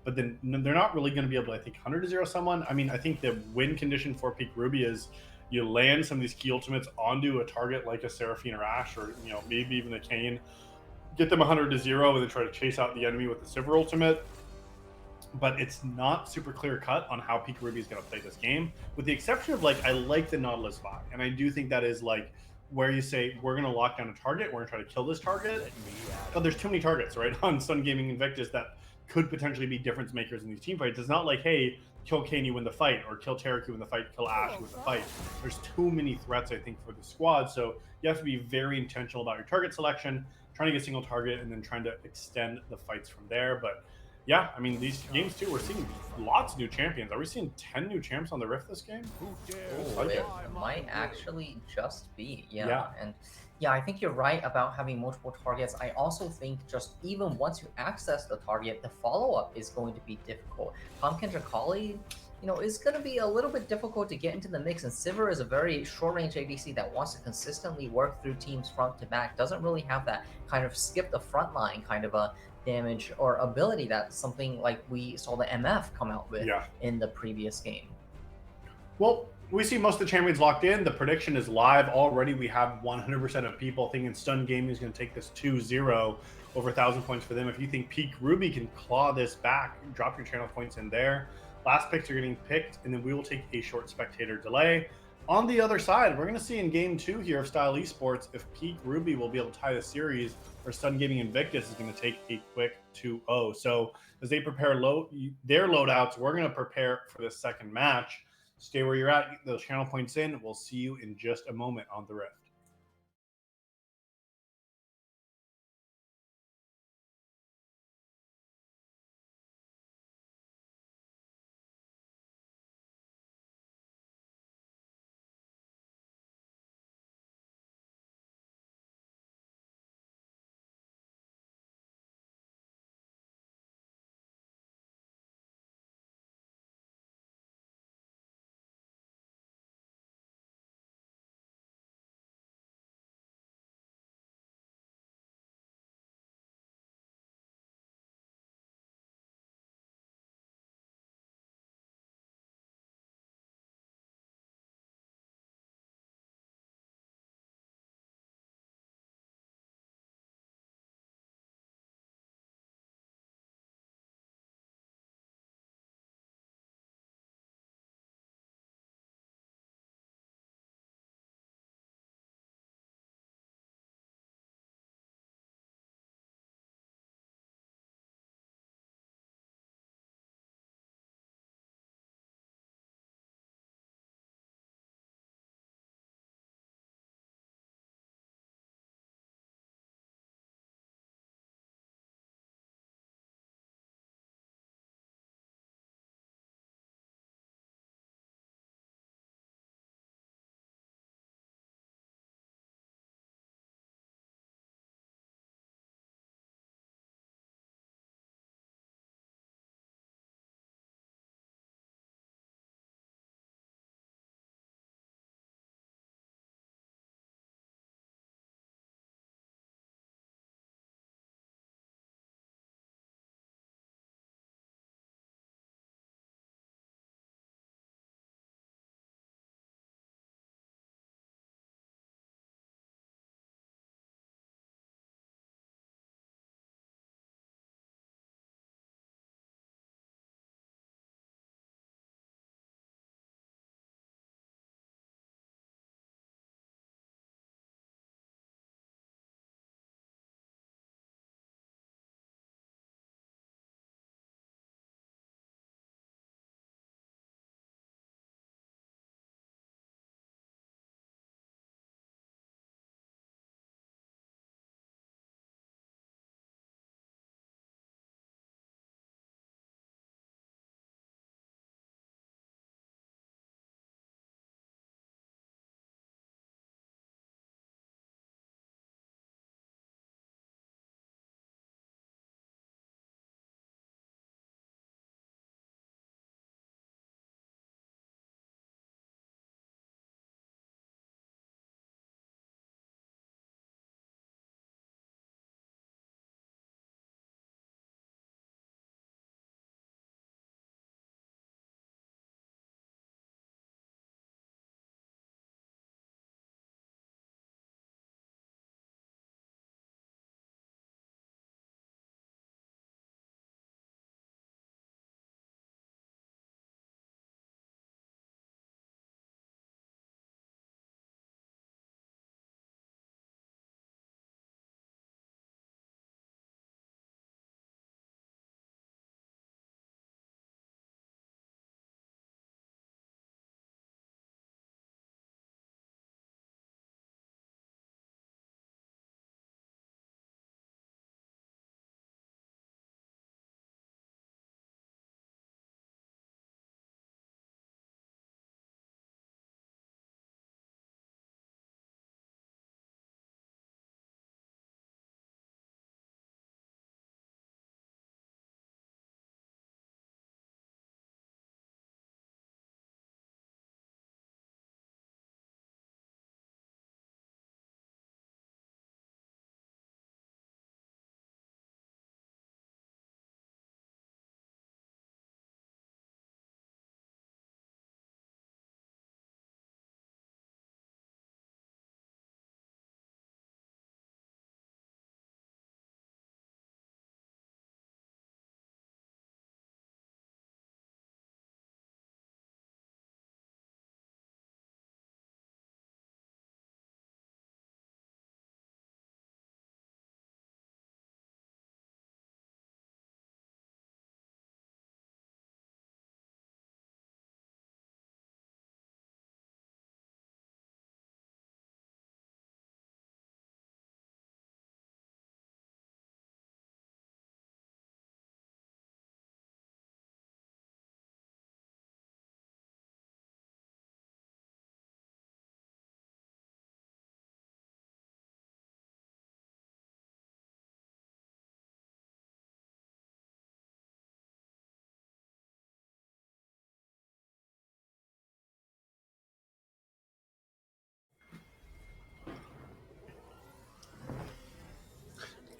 but then they're not really going to be able to, I think, 100 to 0 someone. I mean, I think the win condition for Peak Ruby is you land some of these key ultimates onto a target like a Seraphine or Ashe, or maybe even a Kayn, get them 100 to 0, and then try to chase out the enemy with the Sivir ultimate. But it's not super clear cut on how Peak Ruby is going to play this game, with the exception of I like the Nautilus Vi, and I do think that is where you say we're going to lock down a target, we're going to try to kill this target, but there's too many targets right on Stun Gaming Invictus that could potentially be difference makers in these team fights. It's not like, hey, kill Kayn, you win the fight, or kill Taric, you win the fight, kill Ashe, you win the fight. There's too many threats, I think, for the squad, so you have to be very intentional about your target selection, trying to get a single target, and then trying to extend the fights from there. But yeah, I mean, these games too, we're seeing lots of new champions. Are we seeing 10 new champs on the Rift this game? It might actually just be, yeah. And yeah, I think you're right about having multiple targets. I also think just even once you access the target, the follow-up is going to be difficult. Pumpkin Akali, is going to be a little bit difficult to get into the mix, and Sivir is a very short-range ADC that wants to consistently work through teams front to back, doesn't really have that kind of skip the front line kind of a damage or ability that something like we saw the MF come out with in the previous game. Well, we see most of the champions locked in. The prediction is live already. We have 100% of people thinking Stun Gaming is going to take this 2-0, over 1,000 points for them. If you think Peak Ruby can claw this back, drop your channel points in there. Last picks are getting picked, and then we will take a short spectator delay. On the other side, we're going to see in game 2 here of Style Esports if Peak Ruby will be able to tie the series, or Stun Gaming Invictus is going to take a quick 2-0. So as they prepare their loadouts, we're going to prepare for the second match. Stay where you're at, get those channel points in. We'll see you in just a moment on the Rift.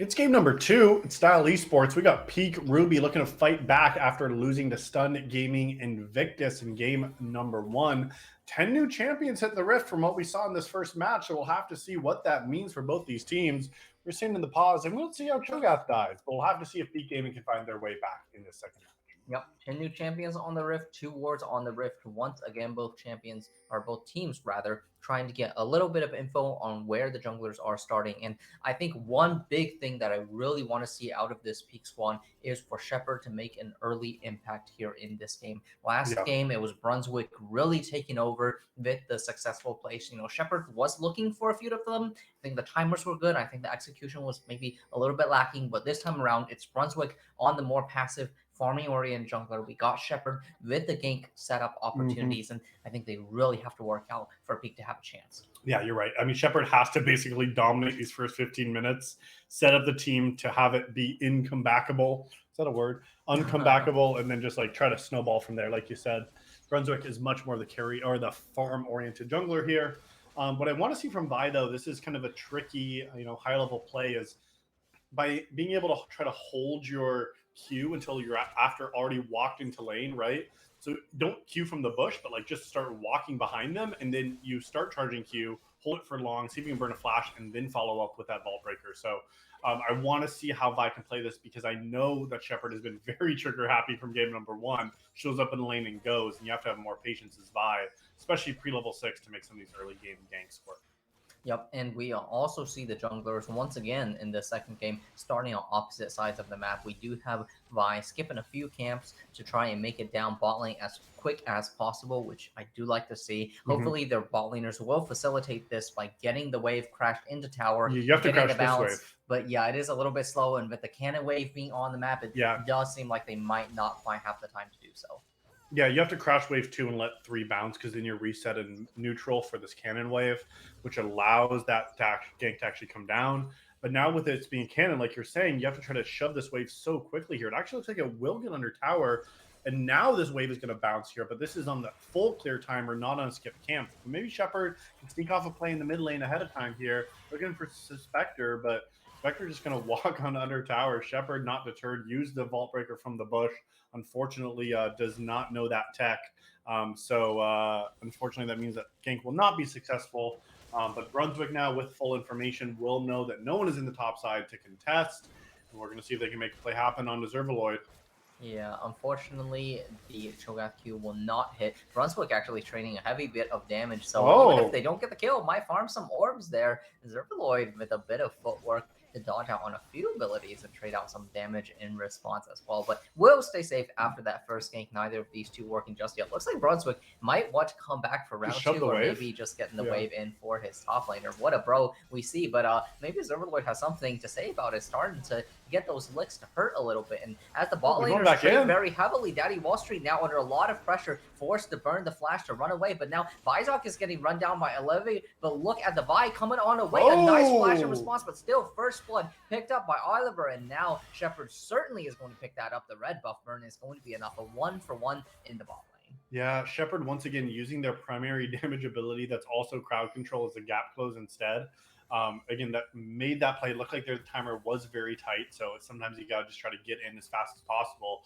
It's game number 2. It's Style Esports. We got Peak Ruby looking to fight back after losing to Stun Gaming Invictus in game number 1. 10 new champions hit the rift from what we saw in this first match, so we'll have to see what that means for both these teams. We're seeing in the pause, and we'll see how Cho'Gath dies, but we'll have to see if Peak Gaming can find their way back in this second match. Yep, 10 new champions on the Rift, 2 wards on the Rift. Once again, both teams rather, trying to get a little bit of info on where the junglers are starting. And I think one big thing that I really want to see out of this Peak squad is for Shepard to make an early impact here in this game. Last game, it was Brunswick really taking over with the successful plays. You know, Shepard was looking for a few of them. I think the timers were good. I think the execution was maybe a little bit lacking, but this time around, it's Brunswick on the more passive farming-oriented jungler. We got Shepard with the gank setup opportunities, and I think they really have to work out for Peak to have a chance. Yeah, you're right. I mean, Shepard has to basically dominate these first 15 minutes, set up the team to have it be incomebackable. Is that a word? Uncomebackable, and then just like try to snowball from there. Like you said, Brunswick is much more the carry or the farm-oriented jungler here. What I want to see from Vi, though, this is kind of a tricky, high-level play, is by being able to try to hold your Q until you're after already walked into lane, right? So don't Q from the bush, but like just start walking behind them, and then you start charging Q, hold it for long, see if you can burn a flash, and then follow up with that vault breaker. So I want to see how Vi can play this, because I know that Shepard has been very trigger happy from game number 1, shows up in the lane and goes, and you have to have more patience as Vi, especially pre-level 6, to make some of these early game ganks work. Yep, and we also see the junglers once again in the second game starting on opposite sides of the map. We do have Vi skipping a few camps to try and make it down bot lane as quick as possible, which I do like to see. Hopefully their bot laners will facilitate this by getting the wave crashed into tower. You have to crash this wave. But yeah, it is a little bit slow, and with the cannon wave being on the map, it does seem like they might not find half the time to do so. Yeah, you have to crash wave 2 and let 3 bounce, because then you're reset in neutral for this cannon wave, which allows that gank to actually come down. But now with it being cannon, like you're saying, you have to try to shove this wave so quickly here. It actually looks like it will get under tower, and now this wave is going to bounce here, but this is on the full clear timer, not on a skip camp. Maybe Shepard can sneak off a play in the mid lane ahead of time here, looking for Spectre, but Spectre just going to walk on under tower. Shepard, not deterred, used the vault breaker from the bush. Unfortunately, does not know that tech. Unfortunately, that means that gank will not be successful. But Brunswick now, with full information, will know that no one is in the top side to contest. And we're going to see if they can make the play happen on Deservaloid. Yeah, unfortunately, the Cho'Gath Q will not hit. Brunswick actually training a heavy bit of damage, so even if they don't get the kill, might farm some orbs there. Deservaloid with a bit of footwork to dodge out on a few abilities and trade out some damage in response as well. But will stay safe after that first gank. Neither of these two working just yet. Looks like Brunswick might want to come back for round 2, or maybe just getting the wave in for his top laner. What a bro we see, but maybe Deservaloid has something to say about it, starting to get those licks to hurt a little bit. And as the bot laners trade very heavily, Daddy Wall Street now under a lot of pressure, forced to burn the flash to run away. But now Vizok is getting run down by Elevate, but look at the Vi coming on away. A nice flash in response, but still first blood picked up by Oliver, and now Shepard certainly is going to pick that up. The red buff burn is going to be enough. A 1-for-1 in the bot lane. Yeah, Shepard once again using their primary damage ability that's also crowd control as a gap close instead. Again, that made that play look like their timer was very tight, so sometimes you gotta just try to get in as fast as possible.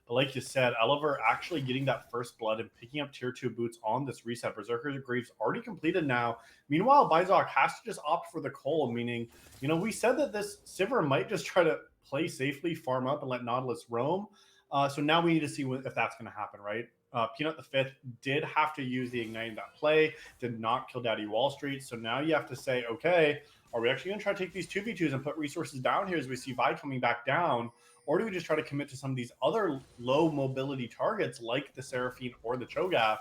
But like you said, Oliver actually getting that first blood and picking up tier 2 boots on this reset. Berserker's Greaves already completed now. Meanwhile, Vizok has to just opt for the Cole, meaning, we said that this Sivir might just try to play safely, farm up, and let Nautilus roam. So now we need to see if that's going to happen, right? Peanut the 5th did have to use the Ignite in that play, did not kill Daddy Wall Street. So now you have to say, okay, are we actually going to try to take these 2v2s and put resources down here as we see Vi coming back down? Or do we just try to commit to some of these other low mobility targets like the Seraphine or the Cho'Gath?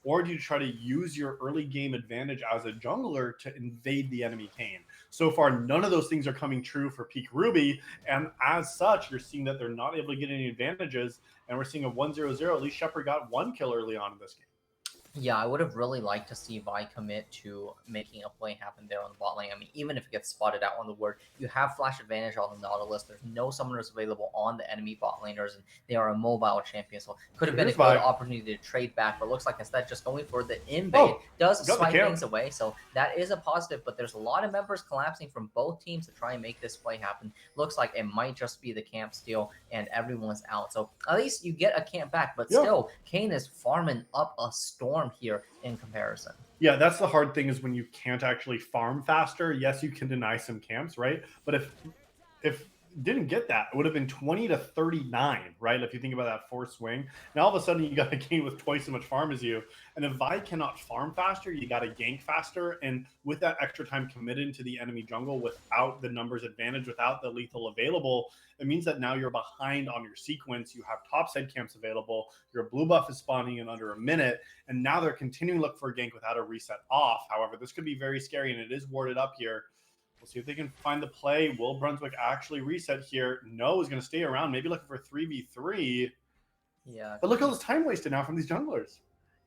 Or do you try to use your early game advantage as a jungler to invade the enemy Kayn? So far, none of those things are coming true for Peak Ruby. And as such, you're seeing that they're not able to get any advantages. And we're seeing a 1-0-0. At least Shepard got 1 kill early on in this game. Yeah, I would have really liked to see Vi commit to making a play happen there on the bot lane. I mean, even if it gets spotted out on the ward, you have flash advantage on the Nautilus. There's no summoners available on the enemy bot laners, and they are a mobile champion. So could have been a Here's good Vi. opportunity to trade back, but looks like instead just going for the invade Oh, does got the swipe camp. things away. So that is a positive, but there's a lot of members collapsing from both teams to try and make this play happen. Looks like it might just be the camp steal and everyone's out. So at least you get a camp back, but Yeah. still, Kane is farming up a storm here in comparison. Yeah, that's the hard thing is when you can't actually farm faster. Yes, you can deny some camps, right? But if didn't get that, it would have been 20 to 39, right? If you think about that force swing. Now all of a sudden you got a game with twice as much farm as you. And if Vi cannot farm faster, you got to gank faster. And with that extra time committed into the enemy jungle without the numbers advantage, without the lethal available, it means that now you're behind on your sequence. You have topside camps available. Your blue buff is spawning in under a minute. And now they're continuing to look for a gank without a reset off. However, this could be very scary, and it is warded up here. We'll see if they can find the play. Will Brunswick actually reset here? No, is going to stay around, maybe looking for 3v3. Yeah. But look at all this time wasted now from these junglers.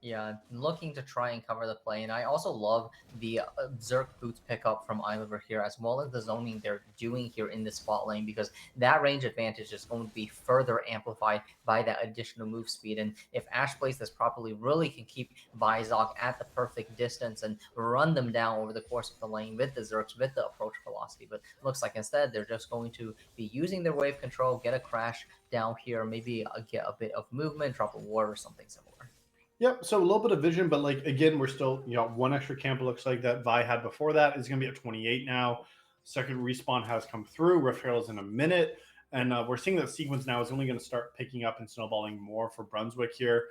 Yeah, looking to try and cover the play. And I also love the Zerk boots pickup from Islaver here, as well as the zoning they're doing here in the spot lane, because that range advantage is going to be further amplified by that additional move speed. And if Ash plays this properly, really can keep Vizok at the perfect distance and run them down over the course of the lane with the Zerks, with the approach velocity. But looks like instead they're just going to be using their wave control, get a crash down here, maybe get a bit of movement, drop a ward or something similar. Yep, so a little bit of vision, but like again, we're still, one extra camp. It looks like that Vi had before that is going to be at 28 now. Second respawn has come through. Rift Herald's in a minute, and we're seeing that sequence now is only going to start picking up and snowballing more for Brunswick here,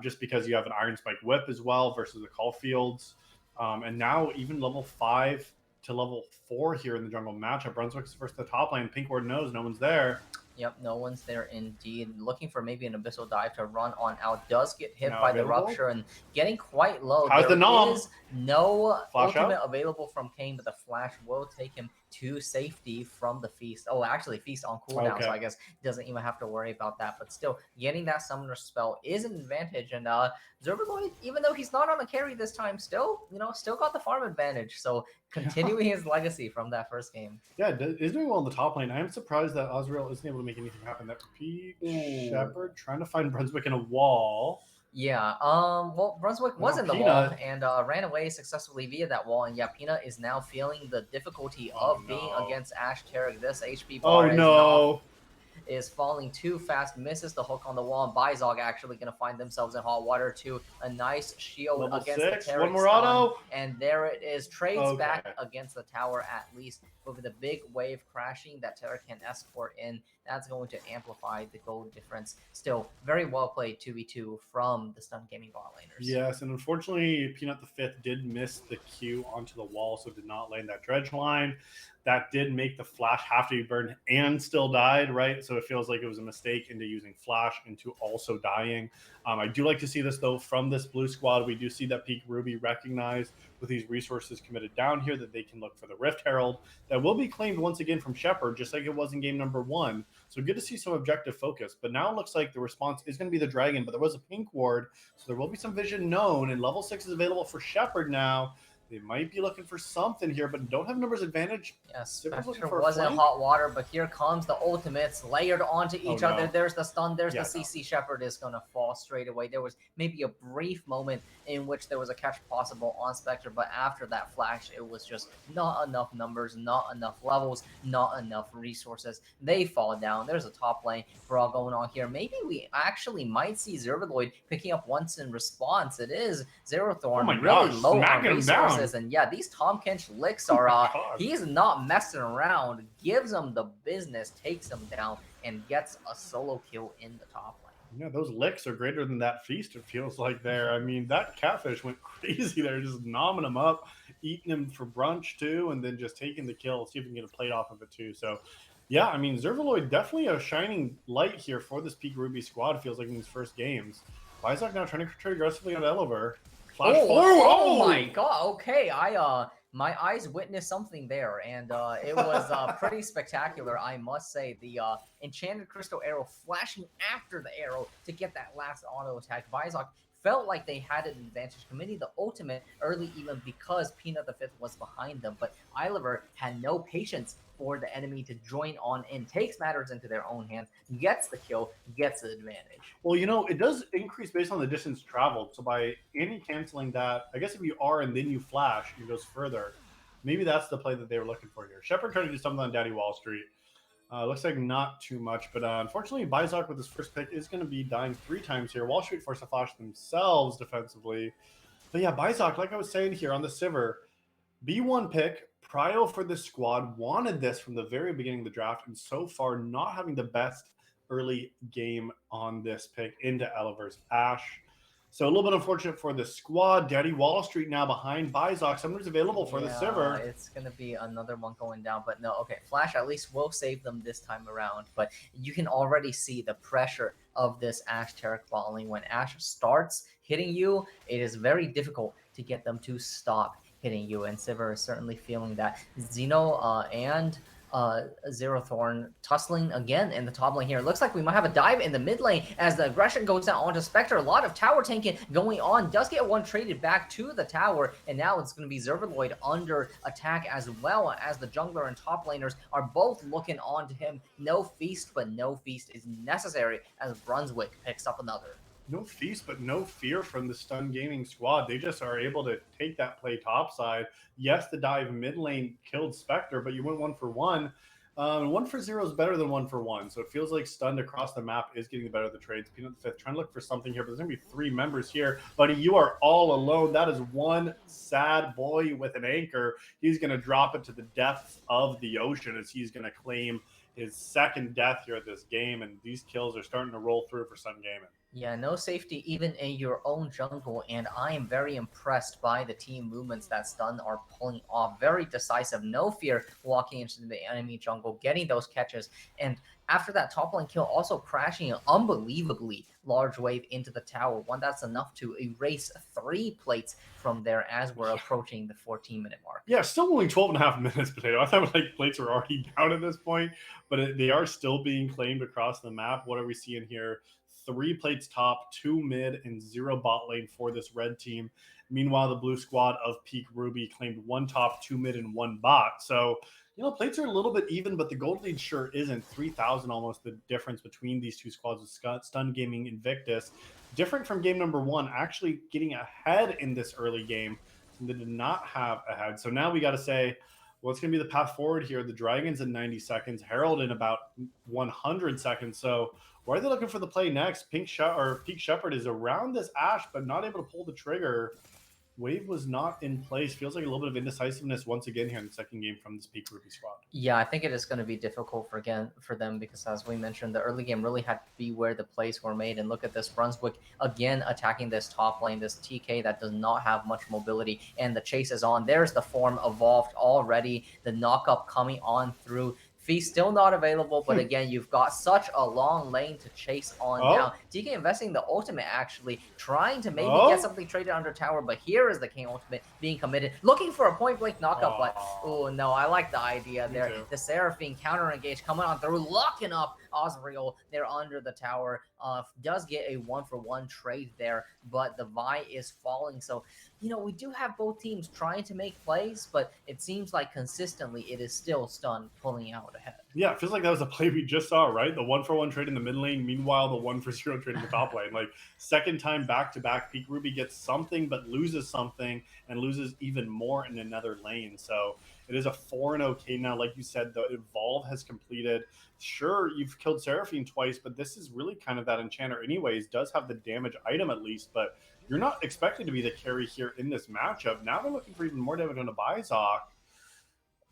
just because you have an Iron Spike Whip as well versus the Caulfields, and now even level 5 to level 4 here in the jungle matchup. Brunswick's versus the top lane. Pink Ward knows no one's there. Yep, no one's there indeed. Looking for maybe an Abyssal Dive to run on out. Does get hit by the Rupture and getting quite low. How's the nom? There is no Flash ultimate out? available from Kane, but the Flash will take him to safety from the Feast. Oh, actually, Feast on cooldown, Okay. so I guess doesn't even have to worry about that. But still, getting that Summoner spell is an advantage. And Zerberloid, even though he's not on a carry this time, still got the farm advantage. So continuing his legacy from that first game. Yeah, is doing well in the top lane. I am surprised that Osriel isn't able to make anything happen. That Pete Shepard trying to find Brunswick in a wall. Yeah, well, Brunswick was in the Peanut. wall and ran away successfully via that wall. And yeah, Peanut is now feeling the difficulty of being against Ash Tarek. This HP bar is falling too fast, misses the hook on the wall, and Bizog actually going to find themselves in hot water to a nice shield Level against 6, the Tarek one more stun. auto. And there it is, trades back against the tower at least, with the big wave crashing that Tarek can escort in. That's going to amplify the gold difference. Still, very well played 2v2 from the Stun Gaming bot laners. Yes, and unfortunately, Peanut the Fifth did miss the Q onto the wall, so did not land that dredge line. That did make the Flash have to be burned and still died, right? So it feels like it was a mistake into using Flash into also dying. I do like to see this, though, from this blue squad. We do see that Peak Ruby recognized with these resources committed down here that they can look for the Rift Herald that will be claimed once again from Shepard, just like it was in game number 1. So good to see some objective focus. But now it looks like the response is going to be the Dragon, but there was a Pink Ward, so there will be some vision known, and level 6 is available for Shepard now. They might be looking for something here, but don't have numbers advantage. Yes, Spectre wasn't hot water, but here comes the ultimates layered onto each other. There's the stun, there's the CC. Shepard is going to fall straight away. There was maybe a brief moment in which there was a catch possible on Spectre, but after that flash, it was just not enough numbers, not enough levels, not enough resources. They fall down. There's a top lane brawl going on here. Maybe we actually might see Zerberloid picking up once in response. It is Zerathorn really low on resources. And yeah, these Tom Kench licks are, he's not messing around, gives him the business, takes him down, and gets a solo kill in the top lane. Yeah, those licks are greater than that feast, it feels like there. I mean, that catfish went crazy there, just nomming him up, eating him for brunch too, and then just taking the kill, see if we can get a plate off of it too. So yeah, I mean, Zerberloid definitely a shining light here for this Peak Ruby squad, it feels like in these first games. Vizok now trying to trade aggressively on Eliver. Flash oh my god, okay, my eyes witnessed something there, and it was pretty spectacular, I must say. The Enchanted Crystal Arrow flashing after the arrow to get that last auto attack. Vizok felt like they had an advantage committing the ultimate early even because Peanut the Fifth was behind them. But Oliver had no patience for the enemy to join on in, takes matters into their own hands, gets the kill, gets the advantage. Well, you know, it does increase based on the distance traveled. So by anti-canceling that, I guess if you are and then you flash, it goes further. Maybe that's the play that they were looking for here. Shepard trying to do something on Daddy Wall Street. Looks like not too much, but unfortunately, Bizarre with his first pick is going to be dying 3 times here. Wall Street forced to flash themselves defensively. But yeah, Bizarre, like I was saying here on the Sivir, B1 pick, prio for this squad, wanted this from the very beginning of the draft, and so far not having the best early game on this pick into Oliver's Ashe. So a little bit unfortunate for the squad. Daddy Wall Street now behind Bizarre. Someone's available for the Sivir. It's going to be another one going down. But no, okay, Flash at least will save them this time around. But you can already see the pressure of this Ashe Taric falling. When Ashe starts hitting you, it is very difficult to get them to stop hitting you. And Sivir is certainly feeling that. Xeno and Zero Thorn tussling again in the top lane here. Looks like we might have a dive in the mid lane as the aggression goes down onto Spectre. A lot of tower tanking going on. Does get one traded back to the tower, and now it's going to be Zervaloid under attack as well as the jungler and top laners are both looking on to him. No feast, but no feast is necessary as Brunswick picks up another. No feast, but no fear from the Stun Gaming squad. They just are able to take that play topside. Yes, the dive mid lane killed Spectre, but you went 1 for 1. 1 for 0 is better than 1 for 1. So it feels like Stunned across the map is getting the better of the trades. Peanut the Fifth trying to look for something here, but there's going to be 3 members here. Buddy, you are all alone. That is one sad boy with an anchor. He's going to drop it to the depths of the ocean as he's going to claim his second death here at this game. And these kills are starting to roll through for Sun Gaming. Yeah, no safety even in your own jungle, and I am very impressed by the team movements that Stun are pulling off. Very decisive, no fear walking into the enemy jungle, getting those catches, and after that top lane kill, also crashing an unbelievably large wave into the tower, one that's enough to erase 3 plates from there as we're approaching the 14-minute mark. Yeah, still only 12.5 minutes, Potato. I thought like plates were already down at this point, but they are still being claimed across the map. What are we seeing here? 3 plates top, 2 mid, and 0 bot lane for this red team. Meanwhile, the blue squad of Peak Ruby claimed 1 top, 2 mid, and 1 bot. So, you know, plates are a little bit even, but the gold lead sure isn't. 3,000 almost the difference between these 2 squads with Stun Gaming Invictus. Different from game number 1, actually getting ahead in this early game. They did not have ahead. So now we got to say, what's going to be the path forward here? The Dragons in 90 seconds, Herald in about 100 seconds. So where are they looking for the play next? Peak Shepherd is around this Ashe, but not able to pull the trigger. Wave was not in place. Feels like a little bit of indecisiveness once again here in the second game from this Peak Ruby squad. Yeah, I think it is going to be difficult for them because, as we mentioned, the early game really had to be where the plays were made. And look at this, Brunswick again attacking this top lane, this TK that does not have much mobility, and the chase is on. There's the form evolved already. The knock-up coming on through. Feast still not available, but again, you've got such a long lane to chase on down. DK investing the ultimate, actually, trying to maybe get something traded under tower, but here is the King ultimate being committed, looking for a point-blank knockup, but oh no, I like the idea there. The Seraphine counter-engage coming on through, locking up Osriel. They're under the tower. Does get a 1-for-1 trade there, but the Vi is falling. So, you know, we do have both teams trying to make plays, but it seems like consistently it is still Stun pulling out ahead. Yeah, it feels like that was a play we just saw, right? The 1-for-1 trade in the mid lane, meanwhile the 1-for-0 trade in the top lane. Like, second time back-to-back, Peak Ruby gets something but loses something and loses even more in another lane. So it is a 4-0 K now. Like you said, the Evolve has completed. Sure, you've killed Seraphine twice, but this is really kind of that Enchanter anyways. Does have the damage item at least, but you're not expected to be the carry here in this matchup. Now they're looking for even more damage on a Bizarre.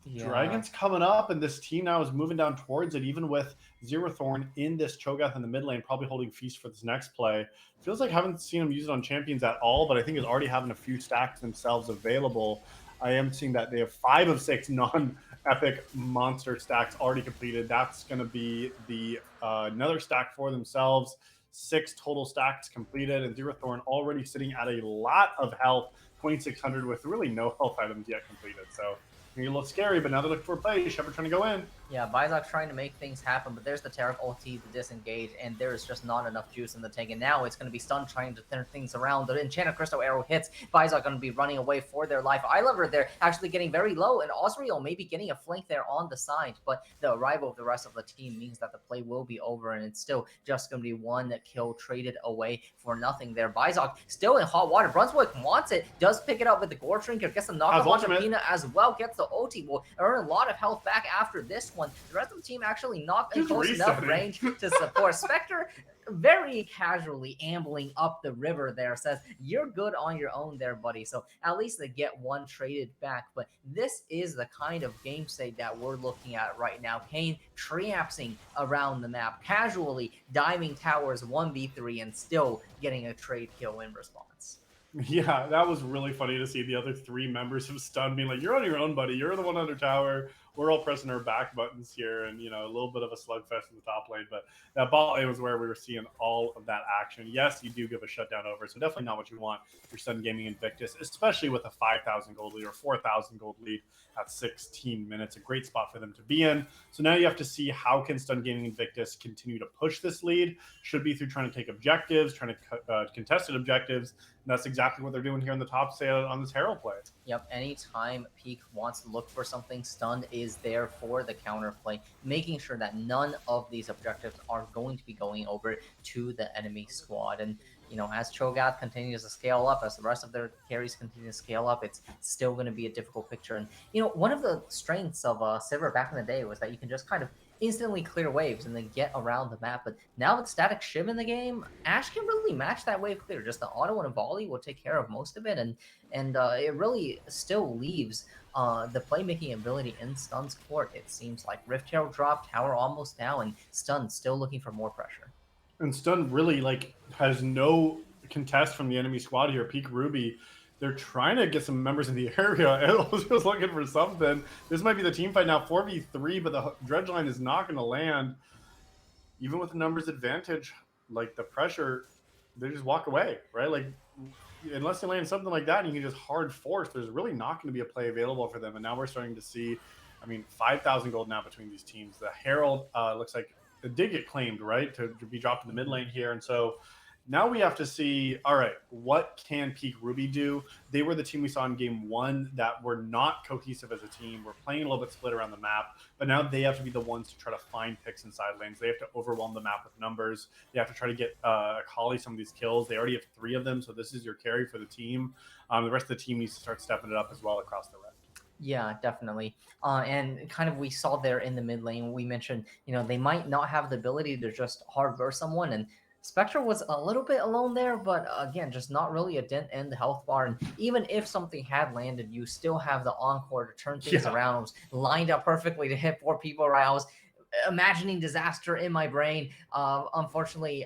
Yeah. Dragon's coming up, and this team now is moving down towards it, even with Zero Thorn in this Cho'Gath in the mid lane, probably holding Feast for this next play. Feels like I haven't seen him use it on champions at all, but I think is already having a few stacks themselves available. I am seeing that they have 5 of 6 non-epic monster stacks already completed. That's going to be the another stack for themselves. 6 total stacks completed, and Zero Thorn already sitting at a lot of health, 2,600 with really no health items yet completed. So You look scary, but now they're looking for a play. Shepard trying to go in. Yeah, Bizok trying to make things happen, but there's the Taric ulti, the disengage, and there's just not enough juice in the tank. And now it's going to be Stun trying to turn things around. The Enchanted Crystal Arrow hits. Bizok going to be running away for their life. Islander there actually getting very low, and Osriel maybe getting a flank there on the side. But the arrival of the rest of the team means that the play will be over, and it's still just going to be one kill traded away for nothing there. Bizok still in hot water. Brunswick wants it, does pick it up with the Gore Trinket, gets some knockup onto Pina as well, gets the ulti, will earn a lot of health back after this one. The rest of the team actually not in close enough range to support. Spectre very casually ambling up the river there says, you're good on your own there, buddy. So at least they get one traded back. But this is the kind of game state that we're looking at right now. Kane triapsing around the map, casually diving towers 1v3 and still getting a trade kill in response. Yeah, that was really funny to see the other 3 members of Stun being like, you're on your own, buddy. You're the one under tower. We're all pressing our back buttons here, and, a little bit of a slugfest in the top lane. But that bot lane was where we were seeing all of that action. Yes, you do give a shutdown over, so definitely not what you want for Stun Gaming Invictus, especially with a 5,000 gold lead or 4,000 gold lead at 16 minutes. A great spot for them to be in. So now you have to see how can Stun Gaming Invictus continue to push this lead. Should be through trying to take objectives, trying to contested objectives. And that's exactly what they're doing here in the top sale on this Herald play. Yep, anytime Peak wants to look for something, Stun is there for the counterplay, making sure that none of these objectives are going to be going over to the enemy squad. And, as Cho'Gath continues to scale up, as the rest of their carries continue to scale up, it's still going to be a difficult picture. And, one of the strengths of Sivir back in the day was that you can just kind of instantly clear waves and then get around the map. But now with Static Shiv in the game, Ashe can really match that wave clear. Just the auto and a volley will take care of most of it, and it really still leaves the playmaking ability in Stun's court. It seems like Rift Herald dropped, tower almost down, and Stun still looking for more pressure. And Stun really has no contest from the enemy squad here. Peak Ruby, they're trying to get some members in the area. Elos was looking for something. This might be the team fight now, 4v3, but the dredge line is not going to land. Even with the numbers advantage, the pressure, they just walk away, right? Unless they land something like that and you can just hard force, there's really not going to be a play available for them. And now we're starting to see, 5,000 gold now between these teams. The Herald looks like it did get claimed, right, to be dropped in the mid lane here. And so now we have to see, all right, what can Peak Ruby do? They were the team we saw in game 1 that were not cohesive as a team. We're playing a little bit split around the map, but now they have to be the ones to try to find picks inside lanes. They have to overwhelm the map with numbers. They have to try to get Akali some of these kills. They already have 3 of them, so this is your carry for the team. The rest of the team needs to start stepping it up as well across the rest. Yeah, definitely. And kind of we saw there in the mid lane, we mentioned, they might not have the ability to just hard burst someone, and Spectre was a little bit alone there, but again, just not really a dent in the health bar. And even if something had landed, you still have the Encore to turn things around. It was lined up perfectly to hit 4 people, right? I was imagining disaster in my brain. Unfortunately,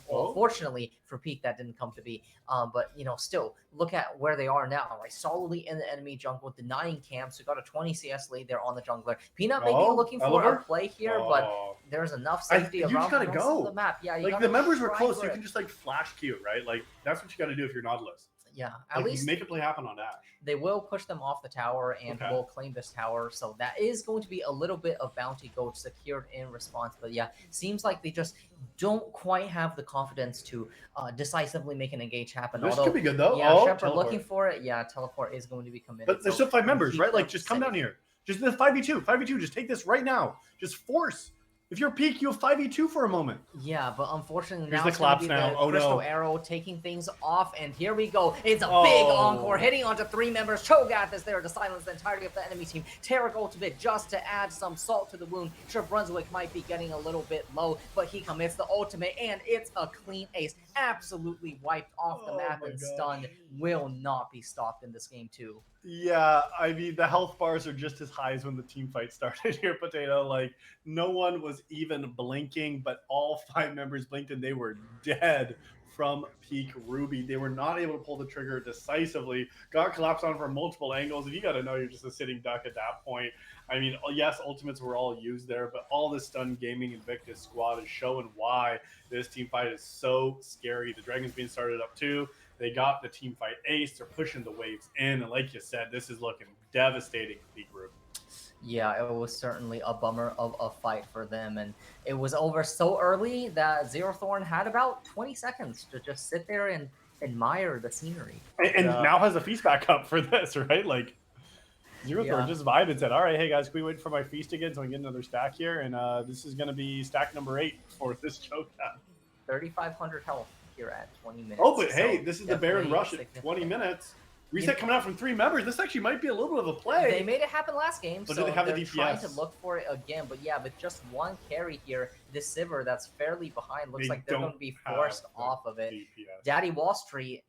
fortunately for Peak, that didn't come to be. But still, look at where they are now, right? Solidly in the enemy jungle, denying camps. We got a 20 CS lead there on the jungler. Peanut may be looking for a play here, but there's enough safety around the rest of the map. Yeah, the members were close. So you can just flash Q, right? That's what you got to do if you're Nautilus. Yeah, at least make a play happen on Dash. They will push them off the tower and will claim this tower. So that is going to be a little bit of bounty gold secured in response. But yeah, seems like they just don't quite have the confidence to decisively make an engage happen. This could be good though. Yeah, Shepard looking for it. Yeah, teleport is going to be committed. But there's still 5 members, right? Just come down here. Just the 5v2. 5v2. Just take this right now. Just force. If you're Peak, you have 5v2 for a moment. Yeah, but unfortunately now it's going to be the Crystal Arrow taking things off, and here we go. It's a big Encore hitting onto 3 members. Cho'Gath is there to silence the entirety of the enemy team. Taric ultimate just to add some salt to the wound. Sure, Brunswick might be getting a little bit low, but he commits the ultimate, and it's a clean ace. Absolutely wiped off the map, and Stun will not be stopped in this game too. Yeah, the health bars are just as high as when the team fight started here, Potato. No one was even blinking, but all 5 members blinked and they were dead from Peak Ruby. They were not able to pull the trigger decisively. Got collapsed on from multiple angles, and you got to know you're just a sitting duck at that point. Yes, ultimates were all used there, but all this Stun Gaming Invictus squad is showing why this team fight is so scary. The Dragon's being started up too. They got the team fight ace. They're pushing the waves in. And like you said, this is looking devastating for the group. Yeah, it was certainly a bummer of a fight for them, and it was over so early that Zero Thorn had about 20 seconds to just sit there and admire the scenery. And now has a feast back up for this, right? Like Zero Thorn just vibed and said, all right, hey guys, can we wait for my feast again so I can get another stack here? And this is going to be stack number 8 for this showdown. 3,500 health here at 20 minutes. Oh, but hey, this is the Baron Rush at 20 minutes. Reset coming out from 3 members. This actually might be a little bit of a play. They made it happen last game, but so did they have they're the DPS? Trying to look for it again. But yeah, with just one carry here, this Sivir that's fairly behind looks like they're going to be forced off of it. DPS. Daddy Wall Street,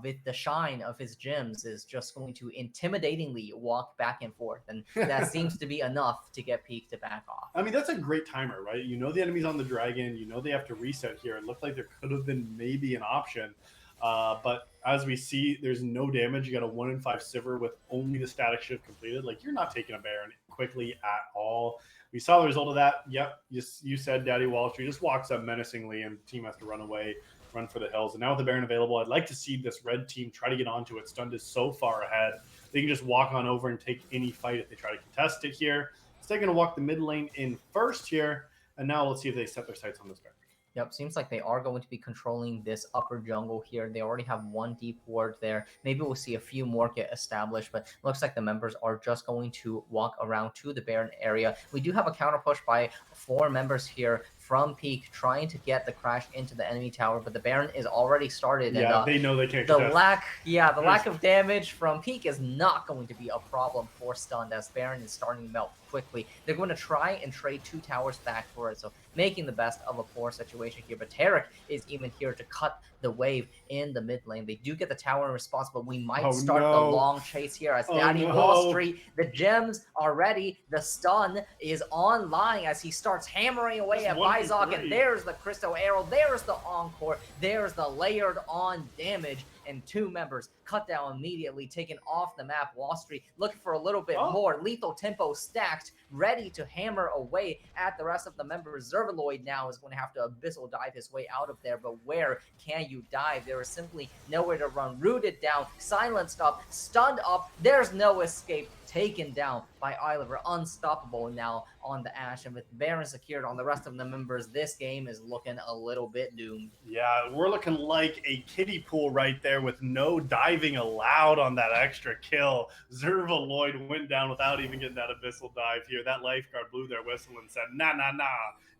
with the shine of his gems, is just going to intimidatingly walk back and forth, and that seems to be enough to get Peak to back off. I mean, that's a great timer, right? You know the enemy's on the dragon. You know they have to reset here. It looked like there could have been maybe an option. But as we see, there's no damage. You got a 1 in 5 Sivir with only the static shift completed. Like, you're not taking a Baron quickly at all. We saw the result of that. Yep, you said Daddy Wall Street just walks up menacingly, and the team has to run away, run for the hills. And now with the Baron available, I'd like to see this red team try to get onto it. Stund is so far ahead. They can just walk on over and take any fight if they try to contest it here. So they're going to walk the mid lane in first here. And now let's see if they set their sights on this Baron. Yep, seems like they are going to be controlling this upper jungle here. They already have 1 deep ward there. Maybe we'll see a few more get established, but looks like the members are just going to walk around to the Baron area. We do have a counter push by 4 members here from Peak trying to get the crash into the enemy tower, but the Baron is already started. Yeah, and, they know they can't. The lack of damage from Peak is not going to be a problem for Stund, as Baron is starting to melt quickly. They're going to try and trade 2 towers back for it, so making the best of a poor situation here. But Tarek is even here to cut the wave in the mid lane. They do get the tower in response, but we might start the long chase here as Daddy Wall Street. The gems are ready. The stun is online as he starts hammering away at Bizok, and there's the Crystal Arrow. There's the Encore. There's the layered on damage. And 2 members cut down immediately, taken off the map. Wall Street looking for a little bit more. Lethal tempo stacked, ready to hammer away at the rest of the members. Zervaloid now is going to have to abyssal dive his way out of there, but where can you dive? There is simply nowhere to run. Rooted down, silenced up, stunned up. There's no escape. Taken down by Oliver, unstoppable now on the Ashe, and with Baron secured on the rest of the members, this game is looking a little bit doomed. Yeah, we're looking like a kiddie pool right there with no diving allowed on that extra kill. Zervaloid went down without even getting that abyssal dive here. That lifeguard blew their whistle and said, nah,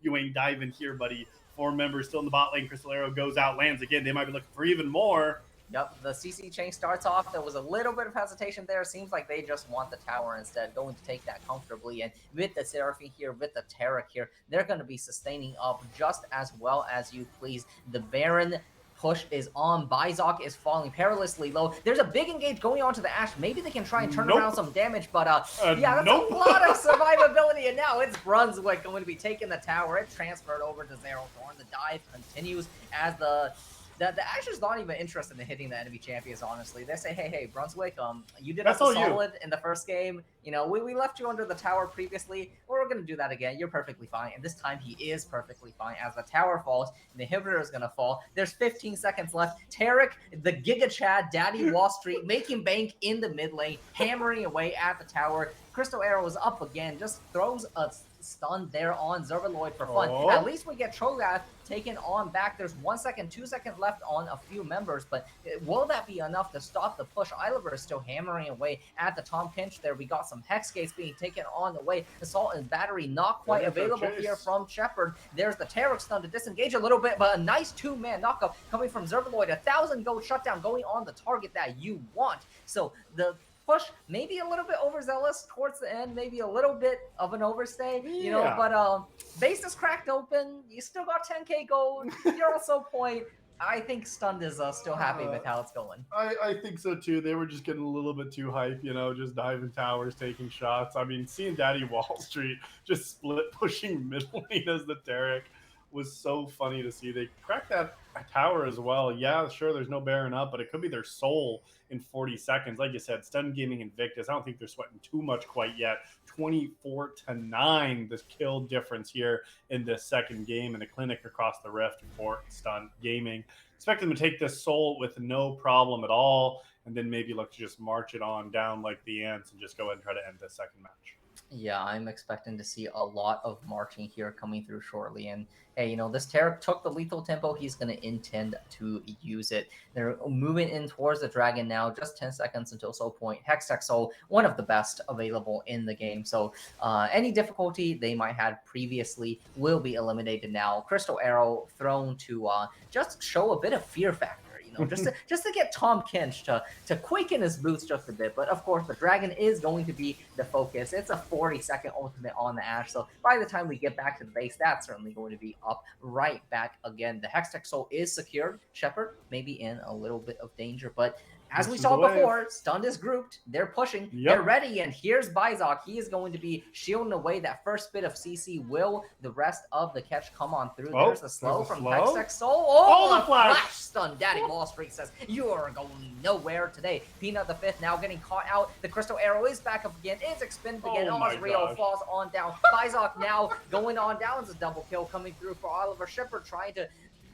you ain't diving here, buddy. 4 members still in the bot lane. Crystal Arrow goes out, lands again. They might be looking for even more. Yep, the CC chain starts off. There was a little bit of hesitation there. Seems like they just want the tower instead, going to take that comfortably. And with the Seraphine here, with the Tarek here, they're going to be sustaining up just as well as you please. The Baron push is on. Bizok is falling perilously low. There's a big engage going on to the Ashe. Maybe they can try and turn around some damage, but yeah, that's a lot of survivability. And now it's Brunswick going to be taking the tower. It transferred over to Zero Thorn. The dive continues as the Ashe is not even interested in hitting the enemy champions, honestly. They say, hey, Brunswick, you did us a solid in the first game. You know, we left you under the tower previously. We're going to do that again. You're perfectly fine. And this time he is perfectly fine. As the tower falls, the inhibitor is going to fall. There's 15 seconds left. Tarek, the Giga Chad, Daddy Wall Street, making bank in the mid lane, hammering away at the tower. Crystal Arrow is up again, just throws a stun there on Zervaloid for fun. At least we get Trogath taken on back. There's 1 second, 2 seconds left on a few members, but will that be enough to stop the push? Oliver is still hammering away at the Tom Pinch there. We got some Hex Gates being taken on the way. Assault and Battery not quite available here from Shepard. There's the Tarek stun to disengage a little bit, but a nice 2-man knockup coming from Zervaloid. 1,000 gold shutdown going on the target that you want. So the push maybe a little bit overzealous towards the end, maybe a little bit of an overstay, you know, but base is cracked open. You still got 10k gold. You're also point. I think Stund is still happy with how it's going. I think so too. They were just getting a little bit too hype, you know, just diving towers, taking shots. I mean, seeing Daddy Wall Street just split pushing mid lane as the Tarek was so funny to see. They cracked that tower as well. Yeah, sure, there's no Baron up, but it could be their soul in 40 seconds. Like you said, Stun Gaming Invictus, I don't think they're sweating too much quite yet. 24-9, this kill difference here in this second game in a clinic across the rift for Stun Gaming. Expect them to take this soul with no problem at all, and then maybe look to just march it on down like the ants and just go ahead and try to end this second match. Yeah, I'm expecting to see a lot of marching here coming through shortly. And hey, this Taric took the lethal tempo. He's going to intend to use it. They're moving in towards the dragon now. Just 10 seconds until soul point. Hextech Soul, one of the best available in the game. So any difficulty they might have previously will be eliminated now. Crystal Arrow thrown to just show a bit of fear factor. Just to get Tom Kinch to quicken his boots just a bit. But of course, the dragon is going to be the focus. It's a 40-second ultimate on the Ashe. So by the time we get back to the base, that's certainly going to be up right back again. The Hextech Soul is secured. Shepard may be in a little bit of danger, but as we saw before, Stunned is grouped. They're pushing. Yep. They're ready. And here's Bizok. He is going to be shielding away that first bit of CC. Will the rest of the catch come on through? There's a slow from Hextech Soul. Oh, the flash stun. Daddy Wall Street says, you're going nowhere today. Peanut the fifth now getting caught out. The Crystal Arrow is back up again. Is expended again. Rio falls on down. Bizok now going on down. It's a double kill coming through for Oliver Shepard, trying to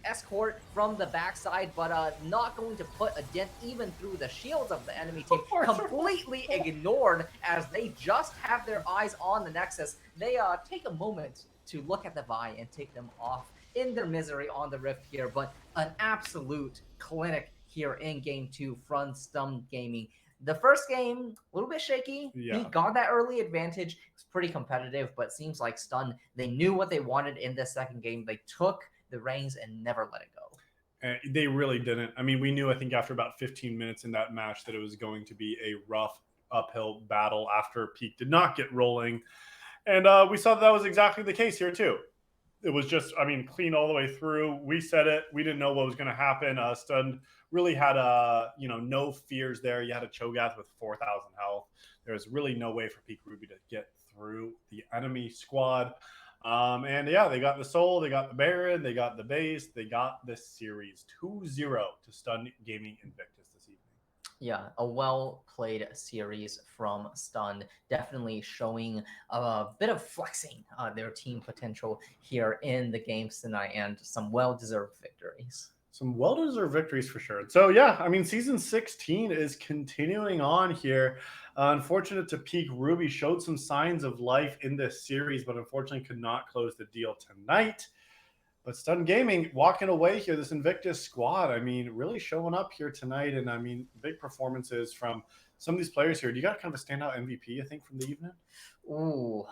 escort from the backside, but not going to put a dent even through the shields of the enemy team. Completely ignored as they just have their eyes on the Nexus. They take a moment to look at the Vi and take them off in their misery on the Rift here, but an absolute clinic here in Game 2 from Stun Gaming. The first game, a little bit shaky. Yeah. He got that early advantage. It's pretty competitive, but seems like Stun, they knew what they wanted in this second game. They took the reins and never let it go. And they really didn't. I mean, we knew, I think, after about 15 minutes in that match that it was going to be a rough uphill battle after Peak did not get rolling. And we saw that was exactly the case here, too. It was just, I mean, clean all the way through. We said it. We didn't know what was going to happen. Stun really had, no fears there. You had a Cho'Gath with 4,000 health. There was really no way for Peak Ruby to get through the enemy squad. And yeah, they got the soul, they got the Baron, they got the base, they got this series 2-0 to Stun Gaming Invictus this evening. Yeah, a well-played series from Stun, definitely showing a bit of flexing their team potential here in the games tonight, and some well-deserved victories. Some well-deserved victories for sure. So yeah, I mean, season 16 is continuing on here. Unfortunate to Peak Ruby, showed some signs of life in this series, but unfortunately could not close the deal tonight. But Stun Gaming walking away here, this Invictus squad, I mean, really showing up here tonight. And I mean, big performances from some of these players here. Do you got kind of a standout MVP, I think, from the evening? Ooh,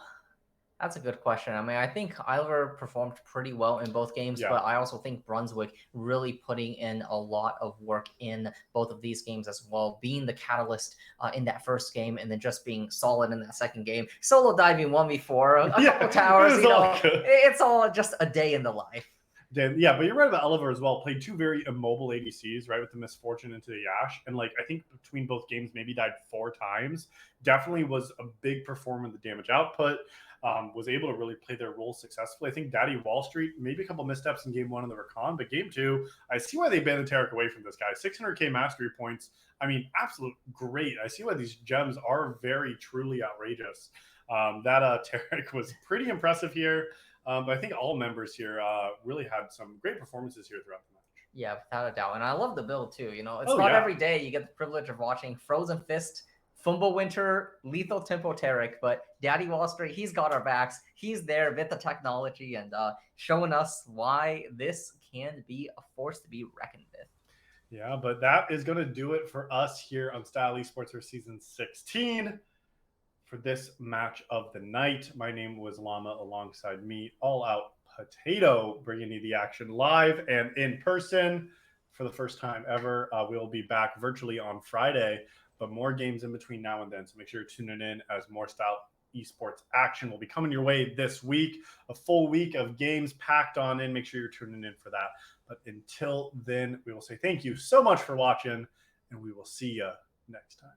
that's a good question. I mean, I think Oliver performed pretty well in both games, but I also think Brunswick really putting in a lot of work in both of these games as well, being the catalyst in that first game and then just being solid in that second game. Solo diving 1v4, a couple towers, it's all just a day in the life. Yeah, but you're right about Oliver as well. Played two very immobile ADCs, right, with the Misfortune into the Ashe. And, like, I think between both games, maybe died 4 times. Definitely was a big performer in the damage output. Was able to really play their role successfully. I think Daddy Wall Street, maybe a couple missteps in game 1 of the Recon, but game 2, I see why they banned the Taric away from this guy. 600k mastery points. I mean, absolute great. I see why these gems are very, truly outrageous. That Taric was pretty impressive here. But I think all members here really had some great performances here throughout the match. Yeah, without a doubt. And I love the build, too. It's not every day you get the privilege of watching Frozen Fist, Fumble Winter, Lethal Tempo Taric, but Daddy Wall Street, he's got our backs. He's there with the technology and showing us why this can be a force to be reckoned with. Yeah, but that is going to do it for us here on Style Esports for Season 16 for this match of the night. My name was Llama, alongside me, AllOutPota, bringing you the action live and in person for the first time ever. We'll be back virtually on Friday, but more games in between now and then. So make sure you're tuning in as more Style Esports action will be coming your way this week. A full week of games packed on in. Make sure you're tuning in for that. But until then, we will say thank you so much for watching, and we will see you next time.